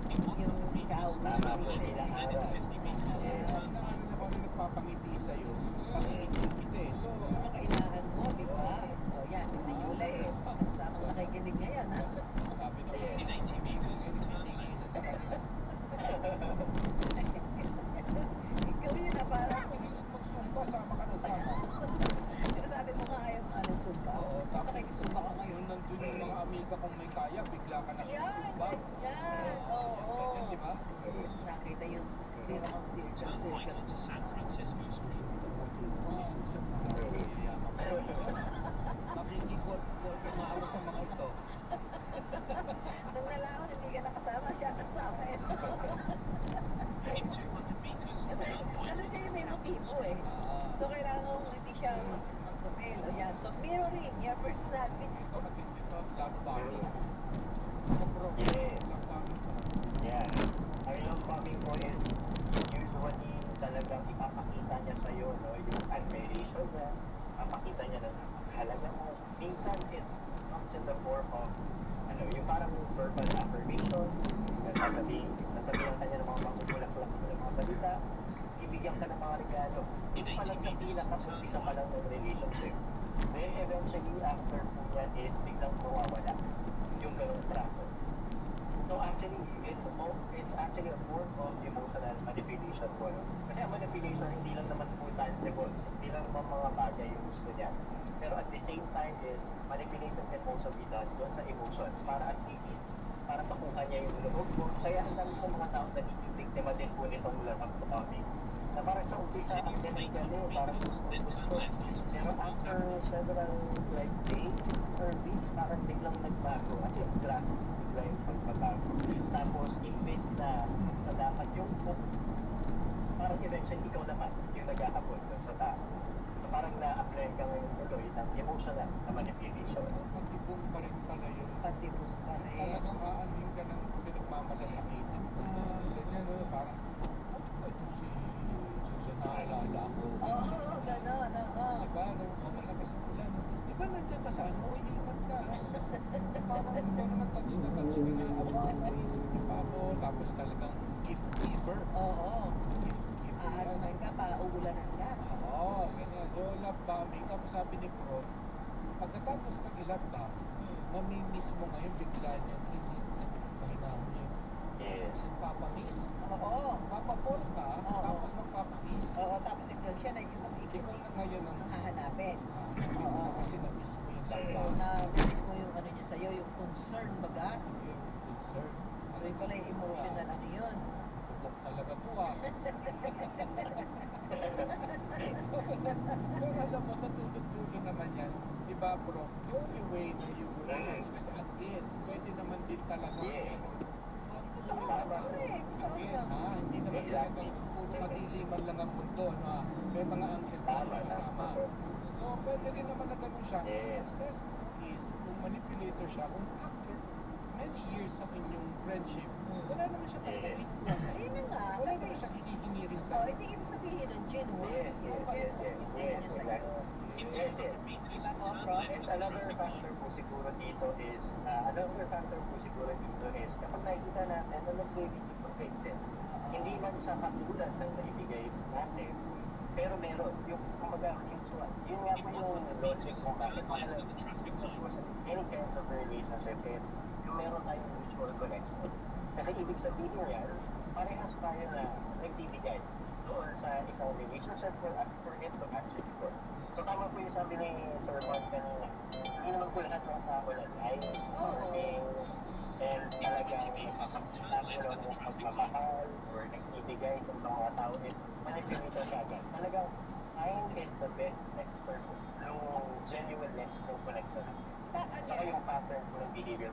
Yung ikaw. Tama po sila araw. Ano sa kami nagpapangiti sa'yo? Pangiti eh. So, Ano kailangan mo, di ba? O yan, si Yula eh. Samang nakikinig ngayon, ha? sabi na Yes. Ikaw yun na parang magsumba, sama ka na sama. sinasabi mo nga ayaw nga ng sumba. Oo, Tapos nakikisumba ka ngayon. Yung nandun yung mga amiga kung may kaya, bigla ka na Yan, susumba. yan, oo. Ganyan, di ba? Nakita yung zero of Makikikot ko umaawat sa mga ito. Nung nalaman, hindi ka nakasama, siya kasama eh. Ano siya yung may motibo eh. So, kailangan kong hindi siya mag-compel. O yan. So, mirroring your personality. Ikaw natin dito, love bombing. Ako bro, Yes. love bombing ko. Yeah. Ang love bombing po is usually talagang ipapakita niya sa'yo, no, yung admiration niya, papakita niya na halaga mo. Minsan it comes in the form of, ano, yung parang verbal affirmation, nasasabihan ka niya ng mga mangugulak-ulak ng mga balita, ibigyan ka ng mga regalo. Ito pa lang sa pinaka-umpisa pa lang ng relationship. Then eventually, after po yan is biglang mawawala yung ganong trato. So actually, it's actually a form of emotional manipulation po. No? Kasi ang manipulation, hindi lang naman po tangible. Hindi lang naman mga bagay yung gusto niya. Pero at the same time is, manipulation can also be done doon sa emotions para at least, para makuha niya yung loob mo. Kaya ang dami sa mga tao nagiging biktima din po nitong love bombing. Na parang sa umpisa, ang galing-galing, parang gusto. Pero after several like days or weeks, parang biglang nagbago. Kasi drastic bigla yung pagbabago. Tapos, imbes na dapat yung parang eventually ikaw naman yung nag-aabot dun sa tao. So parang na-apply ka ngayon tuloy ng emotional na manipulation. Patibong pa rin pala yun. Patibong pa rin. Talagang aanin ka ng pinagmamalasakitin. Ganyan, no? Parang, ito si Susan, naalala ako. Oo, gano'n, oo. Diba, no? Malakas ang ulan. Diba nandiyan ka sa ano? Ingat ka. Parang ikaw naman touch na touch ka na. Diba ako? Tapos talagang gift giver. Oo. Gift giver. Aaraman ka, pauulanan ka. Oo, ganyan. So, love bombing. Tapos sabi ni Pro, pagkatapos ng i-love bomb, mamimiss mo ngayon bigla niyang hindi mahinahon niya. Yes. Papamiss. Oo. Papapol ka, Oo. tapos magpapamiss. Oo, tapos ikaw siya na yung Ikaw na ngayon ang hahanapin. Oo, kasi na-miss mo yung love So, bomb. na-miss mo yung ano niya sa'yo, yung concern, baga. Yung concern. So, yung pala yung emotional ano yun. Tubok talaga to ah. Pero alam mo, sa tulog-tulog naman yan, di ba bro, the only way na you will again, pwede naman din talaga. Yes. Correct. Again, ha? Hindi naman talagang puro kadiliman lang ang mundo, no? Ha? May mga anghel na Tama, kasama. tama. So, pwede rin naman na ganun siya. Yes. The best is, kung manipulator siya, kung actor, many years ng inyong friendship, wala naman siya talaga Yes. kinukuha. Ayun na nga. Wala naman siya hinihingi rin Oh, sa'yo. hindi ibig sabihin ng genuine. Yes, yes, yes, yes, yes, exactly. Yes, yes. Diba po, Prof? And another factor po siguro dito is, kapag nakikita natin na nag-reciprocate din. Hindi man sa katulad ng naibigay natin, pero meron. Yung, kumbaga, yun nga po yung logic kung bakit mahalaga any kind of relationship is yung meron tayong mutual connection. Kasi ibig sabihin yan, parehas tayo na nagbibigay doon sa isang relationship for it to actually work. So tama po yung sabi ni Sir Mark kanina, hindi naman po lahat ng tao na nice, and talagang nagkaroon ng pagmamahal or nagbibigay sa mga tao is manipulator ka agad. Talagang time is the best expression ng genuineness ng connection. Saka yung pattern po ng behavior.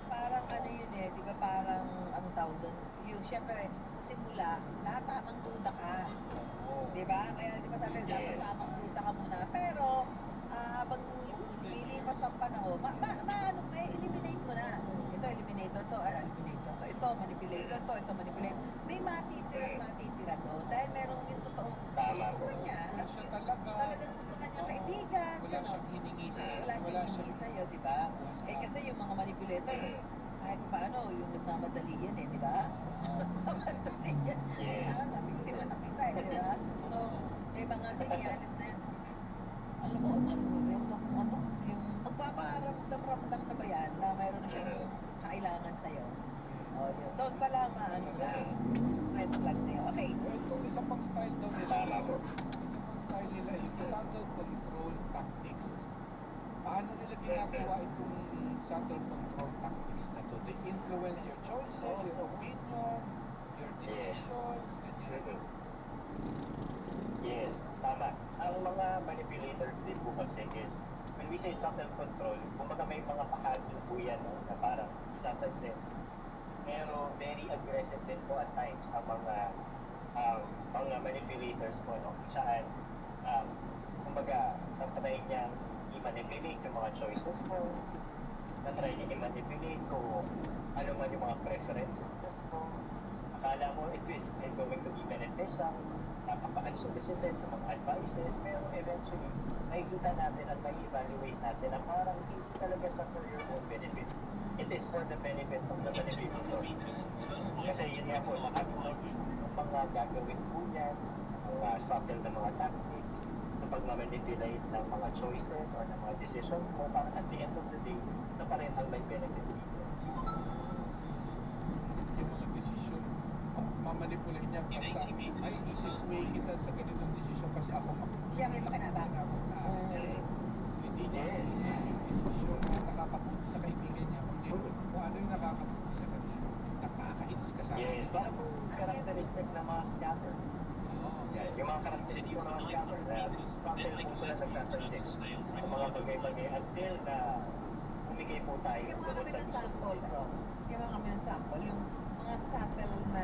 Parang ano yun eh, di ba parang anong tawag doon? Yung syempre, simula, lahat tamang duda ka. Di ba? Kaya di ba sabi, dapat tamang duda ka muna. Pero, habang lilipas ang panahon, eliminate mo na. Ito, eliminator to, eliminator to. Ito, manipulator to, ito, manipulator. May matitira to. Dahil merong yung totoong Tama po. gusto niya. Wala siya talaga. Talagang gusto ka niya kaibigan. Wala siyang hiningi sa'yo. Wala siyang hiningi sa'yo, di ba? Eh kasi yung mga manipulator, kahit paano, yung nagmamadali yan eh, di ba? Nagmamadali yan. Yes. Nabiktima na kita eh, di ba? So, may mga senyales na yan. Alam mo, yung magpaparamdam-ramdam na ba yan na mayroon na siyang kailangan sa'yo? O, yun. Doon pala maano na, red flag na yun. Okay. Ito, isa pang style daw nila. Tama po. Isa pang style nila, yung subtle control tactics. Paano nila ginagawa itong subtle control tactics na to? They influence your choices, your opinion, your decisions, etc. Yes, tama. Ang mga manipulators din po kasi is, when we say subtle control, kumbaga may mga bahagi po yan, no, na parang subtle din. Pero very aggressive din po at times ang mga manipulators po, no, kung saan, kumbaga, natry niyang i-manipulate yung mga choices mo, natry niya i-manipulate kung ano man yung mga preferences mo. Akala mo it is going to be beneficial, napaka-unsolicited sa mga advices, pero eventually, makikita natin at may-evaluate natin na parang hindi talaga sa for your own benefit. It is for the benefit of the manipulator. Kasi yun nga po, lahat ng mga gagawin po niyan, mga subtle na mga tactics, sa pag-manipulate ng mga choices or ng mga decisions mo, para at the end of the day, na pa rin ang may benefit dito. Yung mga desisyon, mamanipulate niya basta, ay, isisway kita sa ganitong desisyon kasi ako Siya may makinabang. Hindi niya yung desisyon na nakakabuti sa kaibigan niya, kundi kung ano yung nakakabuti sa kanya. Nakakainis ka sa akin. Yes, parang po characteristic ng mga scatter. Yan, yung mga karakteristik ng mga scammer na cocktail po sila nagsasaltik sa mga bagay-bagay until na umigay po tayo Yung mga doon kami sa ng sample, bro. Yung mga kami ng sample, yung mga subtle na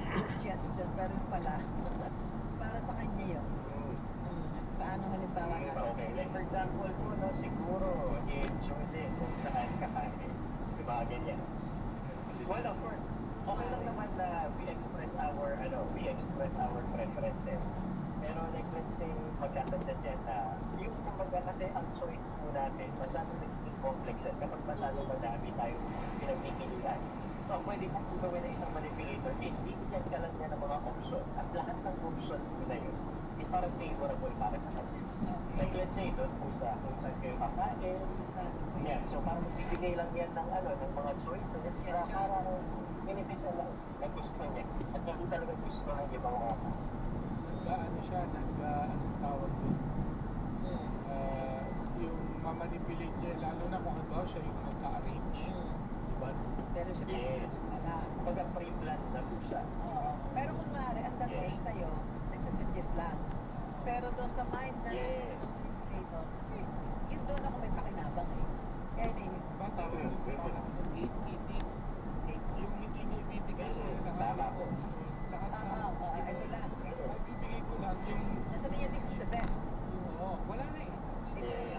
suggestion, pero yung pala, para sa kanya yun. Paano halimbawa na? Okay, like for example po, no, siguro i-choose kung saan kakain. Diba, ganyan. Well, of course, okay lang naman na we express our preferences. Pero like let's say, magkakasya dyan na yung kumbaga kasi ang choice po natin, masyadong naging complex yan. Kapag masyadong madami tayo pinagpipilian. So, pwede mo po gawin na isang manipulator is bibigyan ka lang niya ng mga option. At lahat ng option po na yun is parang favorable para sa kanya. Like let's say, doon po sa kung saan kayo kakain. Yan. So, parang magbibigay lang yan ng ng mga choices na parang beneficial lang na gusto niya. At hindi talaga gusto ng ibang mga tao. Ano siya, anong tawag doon? Yung mamanipulate niya, lalo na kung halimbawa siya yung nagka-arrange. Diba? Pero siya Yes. wala. Kumbaga pre-plan na po siya. Oo. Pero kung maaari, ang dating sa'yo, nagsasuggest lang. Pero doon sa mind na Yes. manipulator, yun doon ako may pakinabang eh. Kaya nainis. Diba? Tawag doon parang gatekeeping. Yung hindi niya ibibigay sa'yo lahat. Tama po. Lahat na. Ito lang. Ay, bibigay ko lang yung Nasabi niya, this is the best. Oo, wala na eh. Ito Yes.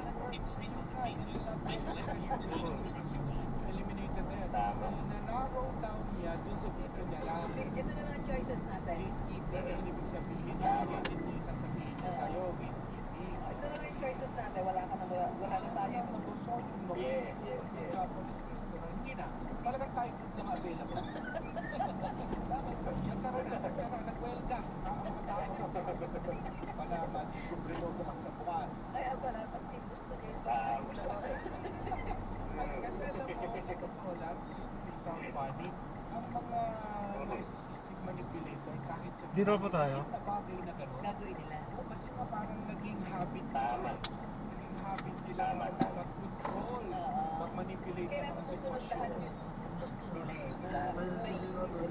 yung Eliminated na yan. Tama. narrow down niya dun sa video niya lang. Ito na lang ang choices natin. Gatekeeper ang ibig sabihin niya, hindi sasabihin niya sa'yo, gatekeeping. Ito na lang yung choices natin. Wala na tayo. Yes, yes, yes. Hindi na. Talagang tayo lang available. Nagkaroon, nag-welcome. Para ma-descubre mo kung ang bukas. Ay, wala. Pag gusto niyo. Kasi alam mo, lang, sound funny, ang mga narcissistic manipulator, kahit sa Di raw po tayo? na bagay na gano'n, Gagawin nila. kasi nga parang naging habit Tama. naging habit nila Tama, tama. mag-control, mag-manipulate ng Kailangan mga susunod lahat sitwasyon. yung gusto nila eh. Diba?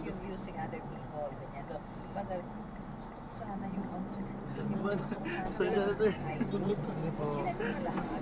Yung using other people, ganyan. So, basta, sana yung ano. Sir, sir. Hindi po. Ginagawa na lahat.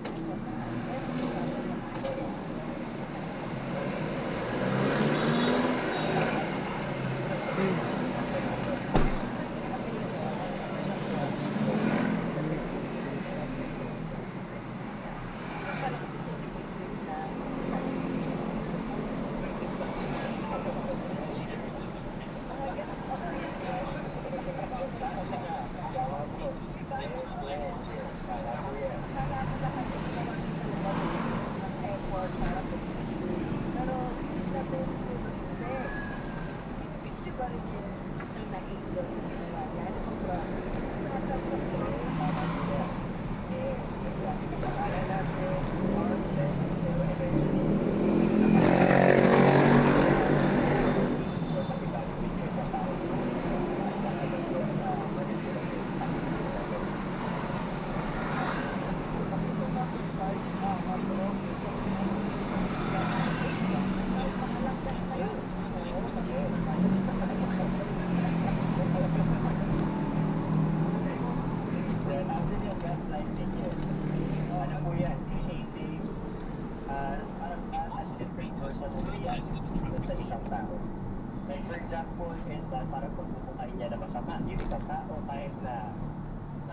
For example, is parang pagmumukhay niya na masama yung isang tao kahit na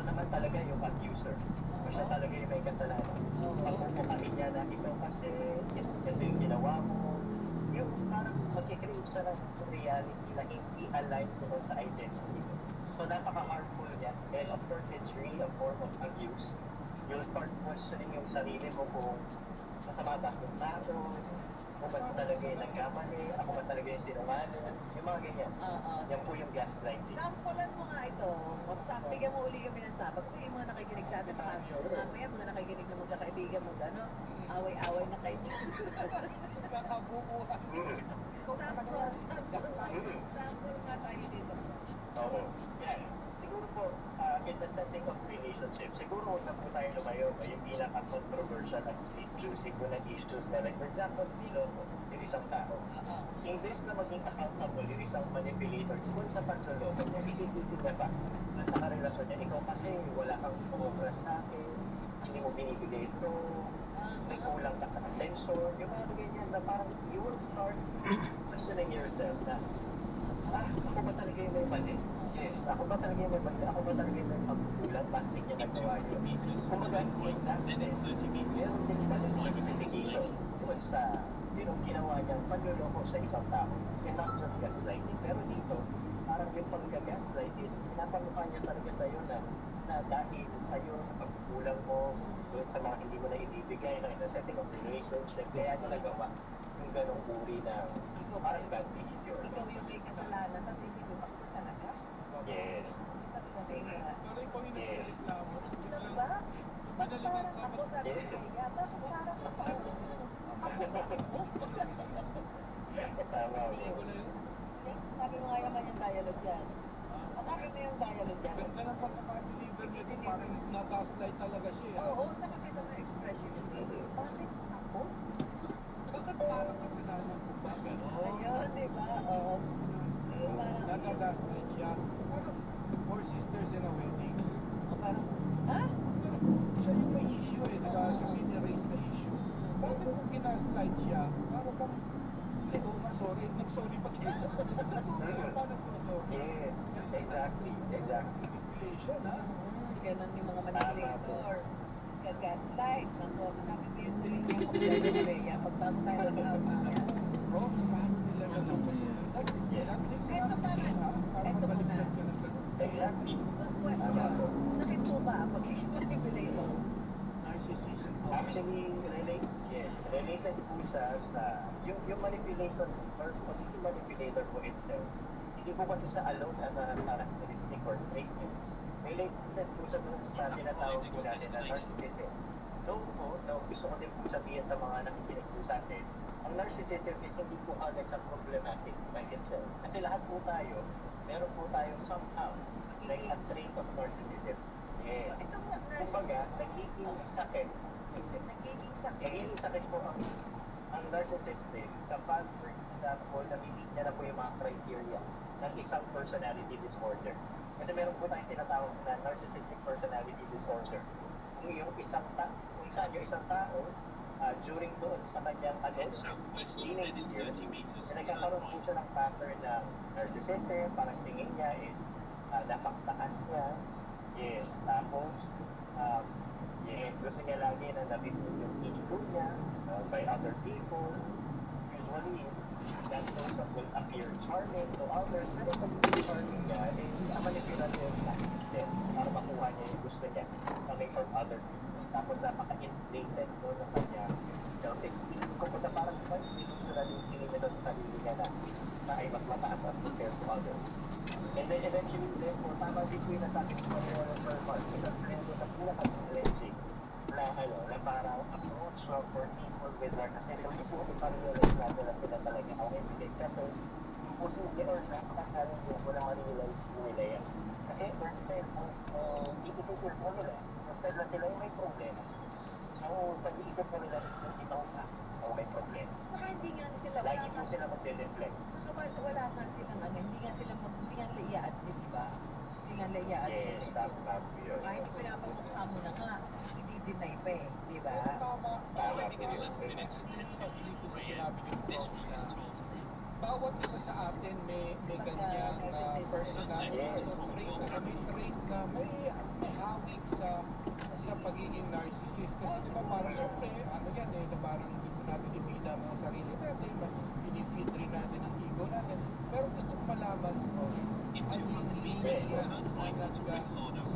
naman talaga yung abuser. O siya talaga yung may kasalanan. Pagmumukhay niya na ikaw kasi ito yung ginawa mo. Yung parang magkikreate siya ng reality na hindi aligned doon sa identity. So napaka-harmful niya. And of course, it's really a form of abuse. You'll start questioning yung sarili mo kung masama ba yung tao, ako ba talaga yung nagkamali, ako ba talaga yung sinungaling, yung mga ganyan. Yan po yung gaslighting. Sampulan mo nga ito. Bigyan mo uli kami ng sabag. Kasi yung mga nakikinig sa atin sa kanto, mamaya mga nakikinig na magkakaibigan mo gano'n, away-away na kayo. Kakabubuhan. Sample nga tayo dito. Oo. Yan. Siguro po, in the setting of relationship, siguro huwag na po tayo lumayo yung pinaka-controversial at juicy po na issues na like, for example, niloko yung isang tao. Imbes na maging accountable yung isang manipulator kung sa pansuloko niya, isisitin niya pa na sa karelasyon niya, ikaw kasi wala kang umobra sa akin, hindi mo binibigay ito, may kulang ka sa attention, yung mga ganyan na parang you will start questioning yourself na, ako ba talaga yung may mali? Yes, ako ba talaga yung may mali? Ako ba talaga yung may pagkukulang? Bakit niya nagawa yun? Kumbaga, meron din pala mga investigation doon sa ginawa niyang panluloko sa isang tao. And not just gaslighting. Pero dito, parang yung pagka-gaslight is pinapamukha niya talaga sa'yo na dahil sa'yo sa pagkukulang mo, doon sa mga hindi mo na ibibigay in a setting of relationship, kaya niya nagawa yung ganong uri na parang bad behavior. Ikaw yung may kasalanan, tapos hindi mo ako talaga. Yes. Pero ikaw yung nagreklamo. Diba? Bakit parang ako sabi ko kaya? Bakit parang ako? Tama. Sabi mo nga naman yung dialogue dyan. Sabi mo yung dialogue dyan. Ganda ng pagkaka-deliver nito, parang nag-gaslight talaga siya. Oo, nakakita mo yung expression. Bakit ako? Bakit parang kasalanan ko ba? Ganon. Ayun, di ba? Oo. Parang, Nag-gaslight siya. Parang four sisters in a wedding. parang, ha? Siya yung may issue eh, sabihin niya raise the issue. Bakit kung ginaslight siya, parang kang, sorry, nag-sorry pa kayo. Paano sorry? Yes, exactly. Manipulation, ha? Ganun yung mga manipulator. Gaslight. Naku, sabi ko yung tuloy niya ako dyan. Pagbago tayo ng mamaya. Bro, paano nila Eto muna. Exactly. Good question. Bakit po ba ang pagiging manipulator? Narcissism. Actually, related po siya sa, yung manipulation or pagiging manipulator po itself, hindi po kasi siya alone as a characteristic or trait niya. Related po siya dun sa tinatawag po natin na narcissism. Though gusto ko din po sabihin sa mga nakikinig po sa atin, ang narcissism is hindi po agad sa problematic by itself. Kasi lahat po tayo, meron po tayong somehow, like a trait of narcissism. Yes. Ito nga, Kumbaga, nagiging sakit. nagiging sakit. Nagiging sakit po ang narcissistic kapag, for example, nabibig niya na po yung mga criteria ng isang personality disorder. Kasi meron po tayong tinatawag na narcissistic personality disorder. Kung yung saan yung isang tao, during doon sa kanyang adult teenage years, na nagkakaroon po siya ng pattern na narcissism, parang tingin niya is napaktaas niya. Yes, tapos, yes, gusto niya lagi na nabibig yung ego niya by other people. Usually, that person will appear charming to others, pero pag charming niya, manipulative na din para makuha niya yung gusto niya coming from other people. Tapos napaka-inflated po ng kanya self-esteem. Kung parang sinusunod yung tingin niya sa sarili niya na ay mas mataas as compared to others. And then eventually, therefore, tama din po yung nasabi ko sa mga normal. Because rin po sa pinaka-challenging na parang approach for people with narcissism. Hindi po iparealize natin na sila talaga okay with kasi imposible or napaka-challenging po na ma-realize nila yan. Kasi difficult po nila. Instead na sila yung may problema. So, pag-iisip po nila ikaw na o may problema. Saka hindi nga sila, Lagi po sila mag-deflect. saka wala nga silang hindi nga sila hindi nga nila i-admit, di ba? Hindi nga nila i-admit. Yes, tama po yun. Kahit pinapamukha mo na nga, hindi deny pa eh, di ba? Tama po yun. Bawat isa sa atin may ganyang personality or trait na may trait na may hawig sa pagiging narcissist. Kasi di ba parang syempre, ano yan na parang gusto natin ipida mga sarili natin, mas pinipid rin natin ang ego natin. Pero gusto ko malaman ko, ano yung limit na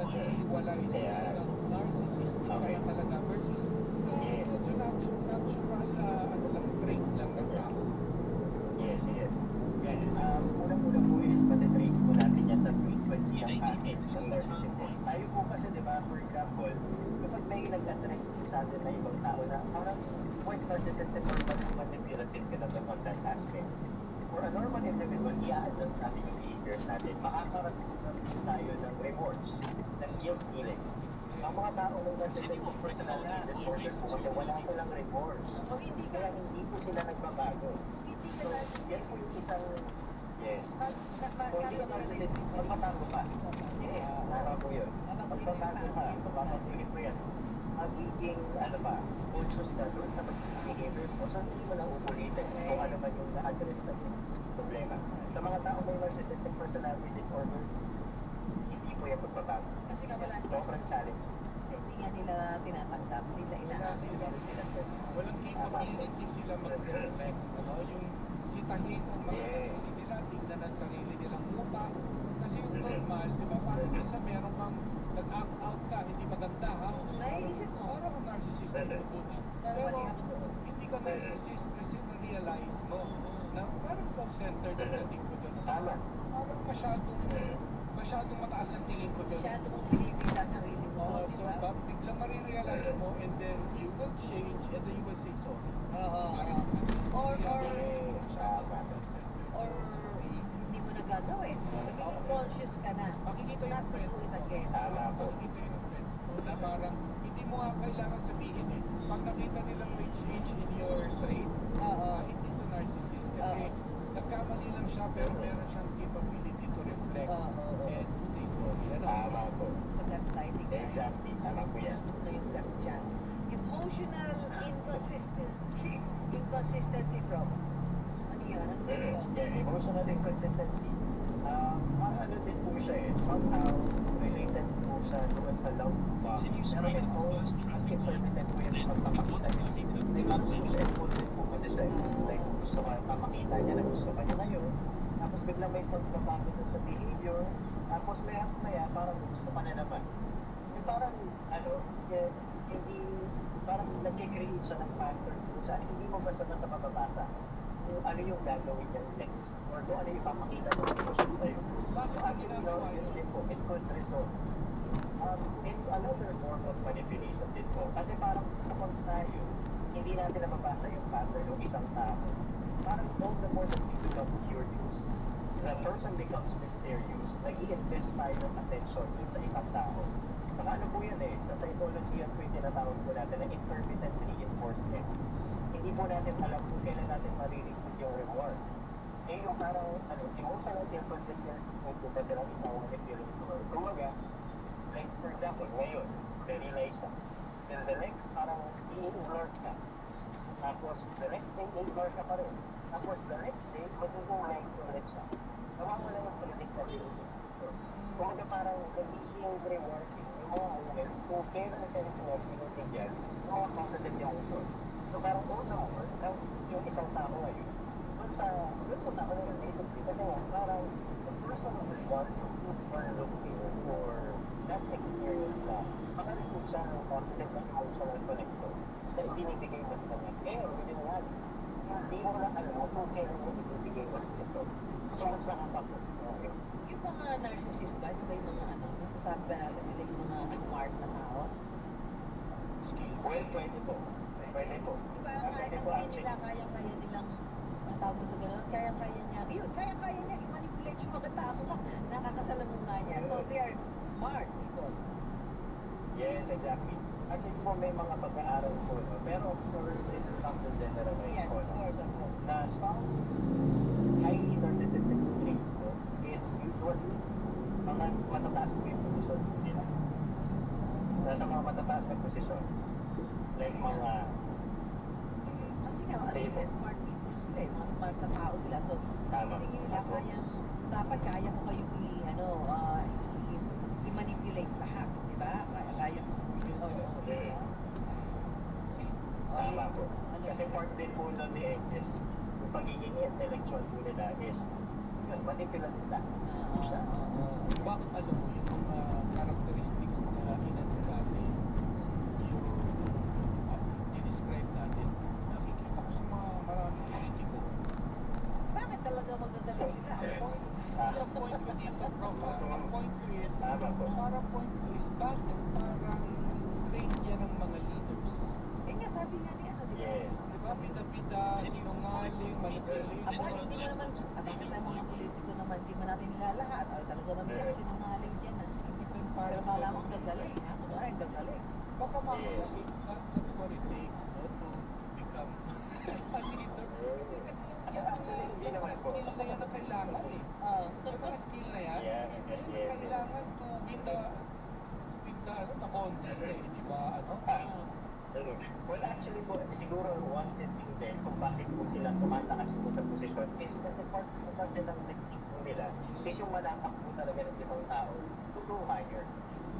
naghihiwalay ng narcissist kaya talaga versus yung natural trait lang ng tao. Yes. Unang-una po is matitrace po natin yan sa frequency ng atin ng narcissism. Tayo po kasi, di ba, for example, kapag may nag-attract sa atin na ibang tao na parang quite narcissistic or manipulative ka naman on that aspect. For a normal individual, i-adjust natin yung behaviors natin. Makakarating tayo ng remorse, ng guilt feeling. Ang mga tao ng narcissistic personality disorder po kasi wala silang remorse. Kaya hindi po sila nagbabago. So, yan po yung isang, yes. Kung hindi ka narcissistic, magbabago pa. Yes, tama po yun. Magbabago ka, magbabaguhin mo yan. Magiging, conscious ka doon sa behavior mo. So, hindi mo lang upulitin kung ano man yung na-address na yung problema. Sa mga tao may narcissistic personality disorder, hindi po yan magbabago. Kasi nga wala Sobrang challenge. hindi nga nila tinatanggap, nila inaamin. Walang capability sila mag-reflect, yung sitahin ang mga sarili nila, tignan ang sarili nilang muta. Kasi yung normal, di ba, parang minsan meron kang nag-act out ka, hindi maganda ha. Naiisip mo. Parang narcissist na buti. Pero hindi ka narcissist kasi na-realize mo na parang self-centered ang dating ko doon. Tama. Parang masyadong mataas ang tingin ko doon. Masyado mong pinipili ang sarili mo, So, di ba? biglang marirealize mo and then you will change and then you will say sorry. Or Tama. hindi mo na gagawin. Magiging conscious ka na. Makikita Not yung to do it again. Tama po. Makikita yung friends mo na parang hindi mo nga kailangan sabihin eh. Pag nakita nilang may change in your trait, hindi to narcissist. Kasi nagkamali lang siya pero meron siyang capability to reflect and say sorry. Tama po. So gaslighting na yun. Exactly. Tama po yan. Ito yung left dyan. Emotional inconsistency problem. Ano yun? Ano ba yun? Yeah, emotional inconsistency. Ano din po siya somehow related po siya doon sa love. Pero ito, inconsistent po yung pagpapakita niya. May parang po siya impulsive po kasi siya. Like, gusto ka papakita niya na gusto ka niya ngayon. Tapos biglang may pagbabago dun sa behavior, tapos maya parang gusto ka na naman. Yung parang, hindi, parang nag-create siya ng pattern kung saan hindi mo basta-basta mababasa kung ano yung gagawin niya next or kung ano yung ipapakita ng emotion sa'yo. So actually, no, yun din po, it could result in another form of manipulation din po. Kasi parang kapag tayo, hindi natin nababasa yung pattern ng isang tao, parang all the more that we become curious, the person becomes mysterious, nag-i-invest tayo ng attention dun sa isang tao. Saka ano po yan sa psychology yan po yung tinatawag po natin na intermittent reinforcement. Hindi po natin alam kung kailan natin marireceive yung reward. Yung parang, emotional imposition po po kasi lang itawag ng feeling to. Kumaga, like for example, ngayon, na-realize siya. Then the next, parang i-ignore ka. Tapos, the next day, i-ignore ka pa rin. Tapos, the next day, magiging like ulit siya. Nawawala yung predictability. Kumaga parang nagiging rewarding yung mga moments kung kailan na kayo pinibigyan yung mga positive emotion. So parang una mo, yung isang tao ngayon, dun sa tao na yun, basically, kasi nga, parang the person who wants or looking for that experience na makareceive siya ng positive na emotional connection na ibinibigay mo sa kanya. Pero, yun nga, hindi mo na alam kung kailan mo ibibigay mo ito. So, mas nakapagod. Yung mga narcissist ba, di ba yung mga nasasabi ba natin nila yung mga smart na tao? Well, pwede po. Pwede po. Diba, Pwede po kaya actually. nila, kaya nilang, ang tawag sa gano'n, kaya niya i-manipulate yung mga tao na nakakasalamuha niya. So, they are smart people. Yes, exactly. Actually po may mga pag-aaral po, no? Pero of course, this is something generalized Yes, po, of no? course, of course. Na some highly narcissistic traits po is usually mga matataas po yung posisyon nila. Nasa mga matataas na posisyon. Like mga Kasi nga, ano yung smart people sila eh, mga smart na tao sila. So, Tama. tingin nila, dapat kaya ko kayo i-manipulate lahat, di ba? Kaya ko Tama po. Kasi part din po nun is yung pagiging intellectual po nila is yun, manipulative lang. Siya. Bakit alam mo yung mga characteristics na inano natin, yung i-describe natin, nakikita ko sa mga maraming politiko. Bakit talaga magdadala sila? Ang point ko dito, prof, ang point ko is, Tama po. parang point ko is, bakit parang train yan ng mga leaders? Eh nga, sabi nga niya, di ba? Yes. Diba, bida-bida, sinungaling, manipulation. Ako, hindi mo naman, bakit ang mga politiko naman, hindi mo natin nilalahat. Talaga naman yung sinungaling dyan. Hindi pa yung parang kala mong gagaling. Kunwari, gagaling. Baka mamaya, that's what it takes, no, to become a leader. Actually, hindi naman po. Skill na yan na kailangan eh. Yung mga skill na yan, Yeah, yun yes. ang kailangan to win the contest eh, di ba? Well, actually po, siguro one thing din kung bakit po sila tumataas po sa posisyon is kasi part ng technique po nila is yung malapak po talaga ng ibang tao to do higher.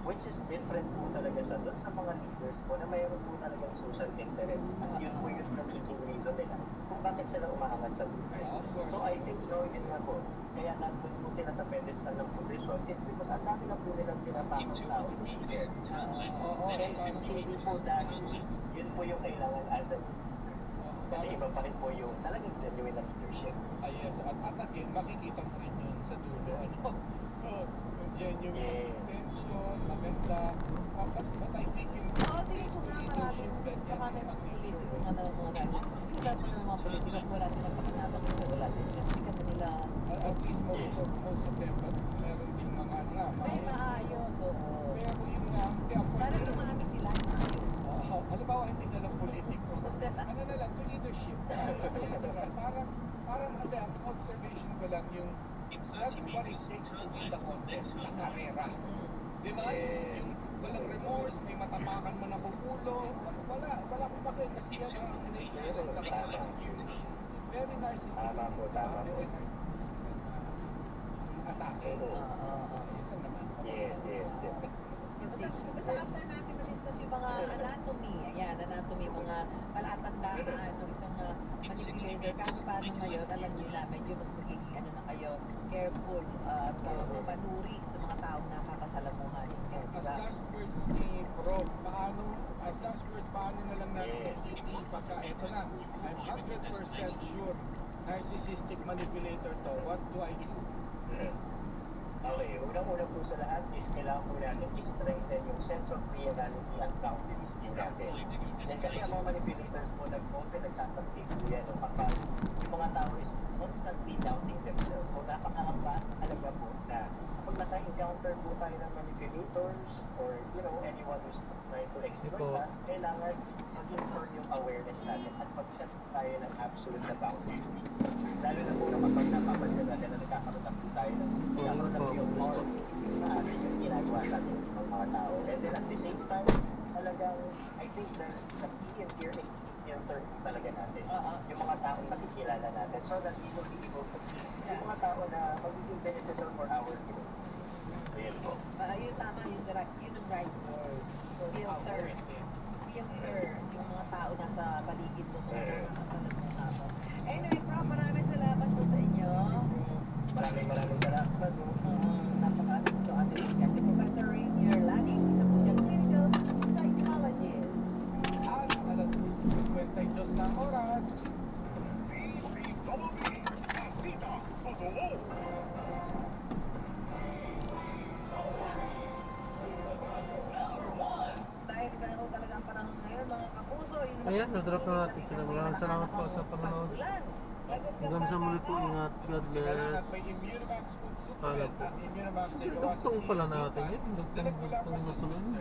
Which is different po talaga sa doon sa mga leaders po na mayroon po talagang social interest. At yun po yung nagiging reason nila kung bakit sila umaangat sa buhay. So I think, no, yun nga po. Kaya nandun po sila sa pedestal ng position is because ang dami na po nilang pinapakang tao to be there. Hence, hindi po dahil yun po yung kailangan as a kasi iba pa rin po yung talagang genuine na leadership. Yes, at again, makikita mo rin yun sa dulo, yung genuine intention, maganda. But I think yung Tingin ko nga maraming politiko nga na mga wala pa ng mga politiko at wala silang pakinabang kasi wala din sila. Hindi kasi nila at least most of them, but meron din mga may maayos. Oo. pero yun nga, kaya Para dumami sila, maayos. halimbawa hindi na lang politiko, ano na lang, to leadership. Parang ang observation ko lang yung that's what it takes to win the contest, ang karera. Di ba? Yung walang remorse, may matapakan man ako ulo, wala akong bakit kasi yan ang nature of the character. Very nice. Tama po, tama po. Atake. Ito naman. Yes. Basta after natin Tapos yung mga anatomy, ayan, anatomy, mga palatandaan ng isang manipulator. Kahit paano ngayon, alam niyo na, medyo mas magiging ano na kayo, careful at manuri sa mga taong nakakasalamuhan ninyo, di ba? Paano na lang natin isipin pagka eto na, I'm 100% sure narcissistic manipulator to, what do I do? Okay, unang-una po sa lahat is kailangan po natin i-strengthen yung sense of reality at boundaries din natin. And kasi ang mga manipulators po nagsasabi po yan, no, kapag yung mga tao is constantly doubting themselves. So napakahaba talaga po na kapag naka-encounter po tayo ng manipulators or anyone who's trying to exploit us, kailangan mag-inform yung awareness natin at mag-set tayo ng absolute na boundaries. Lalo na po na kapag napapansin natin na nagkakaroon na po tayo ng yung more sa atin yung ginagawa natin ng mga tao. And then at the same time, talagang, I think the key in here is filter talaga natin. Yung mga taong nakikilala natin so that we will be able to see yung mga tao na magiging beneficial for our growth. So yun po. Yun tama, yun ang right word. Filter. Filter. Yung mga tao nasa paligid mo, mga nakakasalamuhan mo. Anyway, Prof, maraming salamat po sa inyo. Maraming salamat po. Napakaano ito ating kasi Professor Rainier Laning, isa po siyang clinical psychologist. At alas 52 na oras, Dahil meron talaga ang panahon ngayon, mga kapuso. Ayan, na-drop na natin sila. Maraming salamat po sa panonood. Hanggang sa muli po, ingat. God bless. may Immunimax Pala po. at Immunimax Dugtong pala natin yan. Dugtong na pala yun.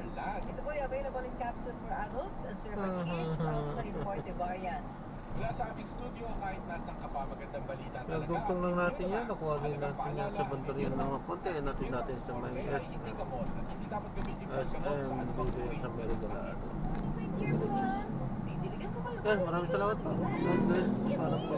Ito po yung available in capsule for adults and serve kids sa imported variant. Mula sa ating studio, kahit nasang ka pa, magandang balita Kaya dugtong lang natin yan. Nakuha din natin yan sa bandarian ng mga konti. Natin sa may SM. Hindi gamot at hindi dapat gamitin SM dito yan sa Merigalaado. Thank you po. Didiligan ko kayo. Yan, maraming salamat po. God bless. Paalam po.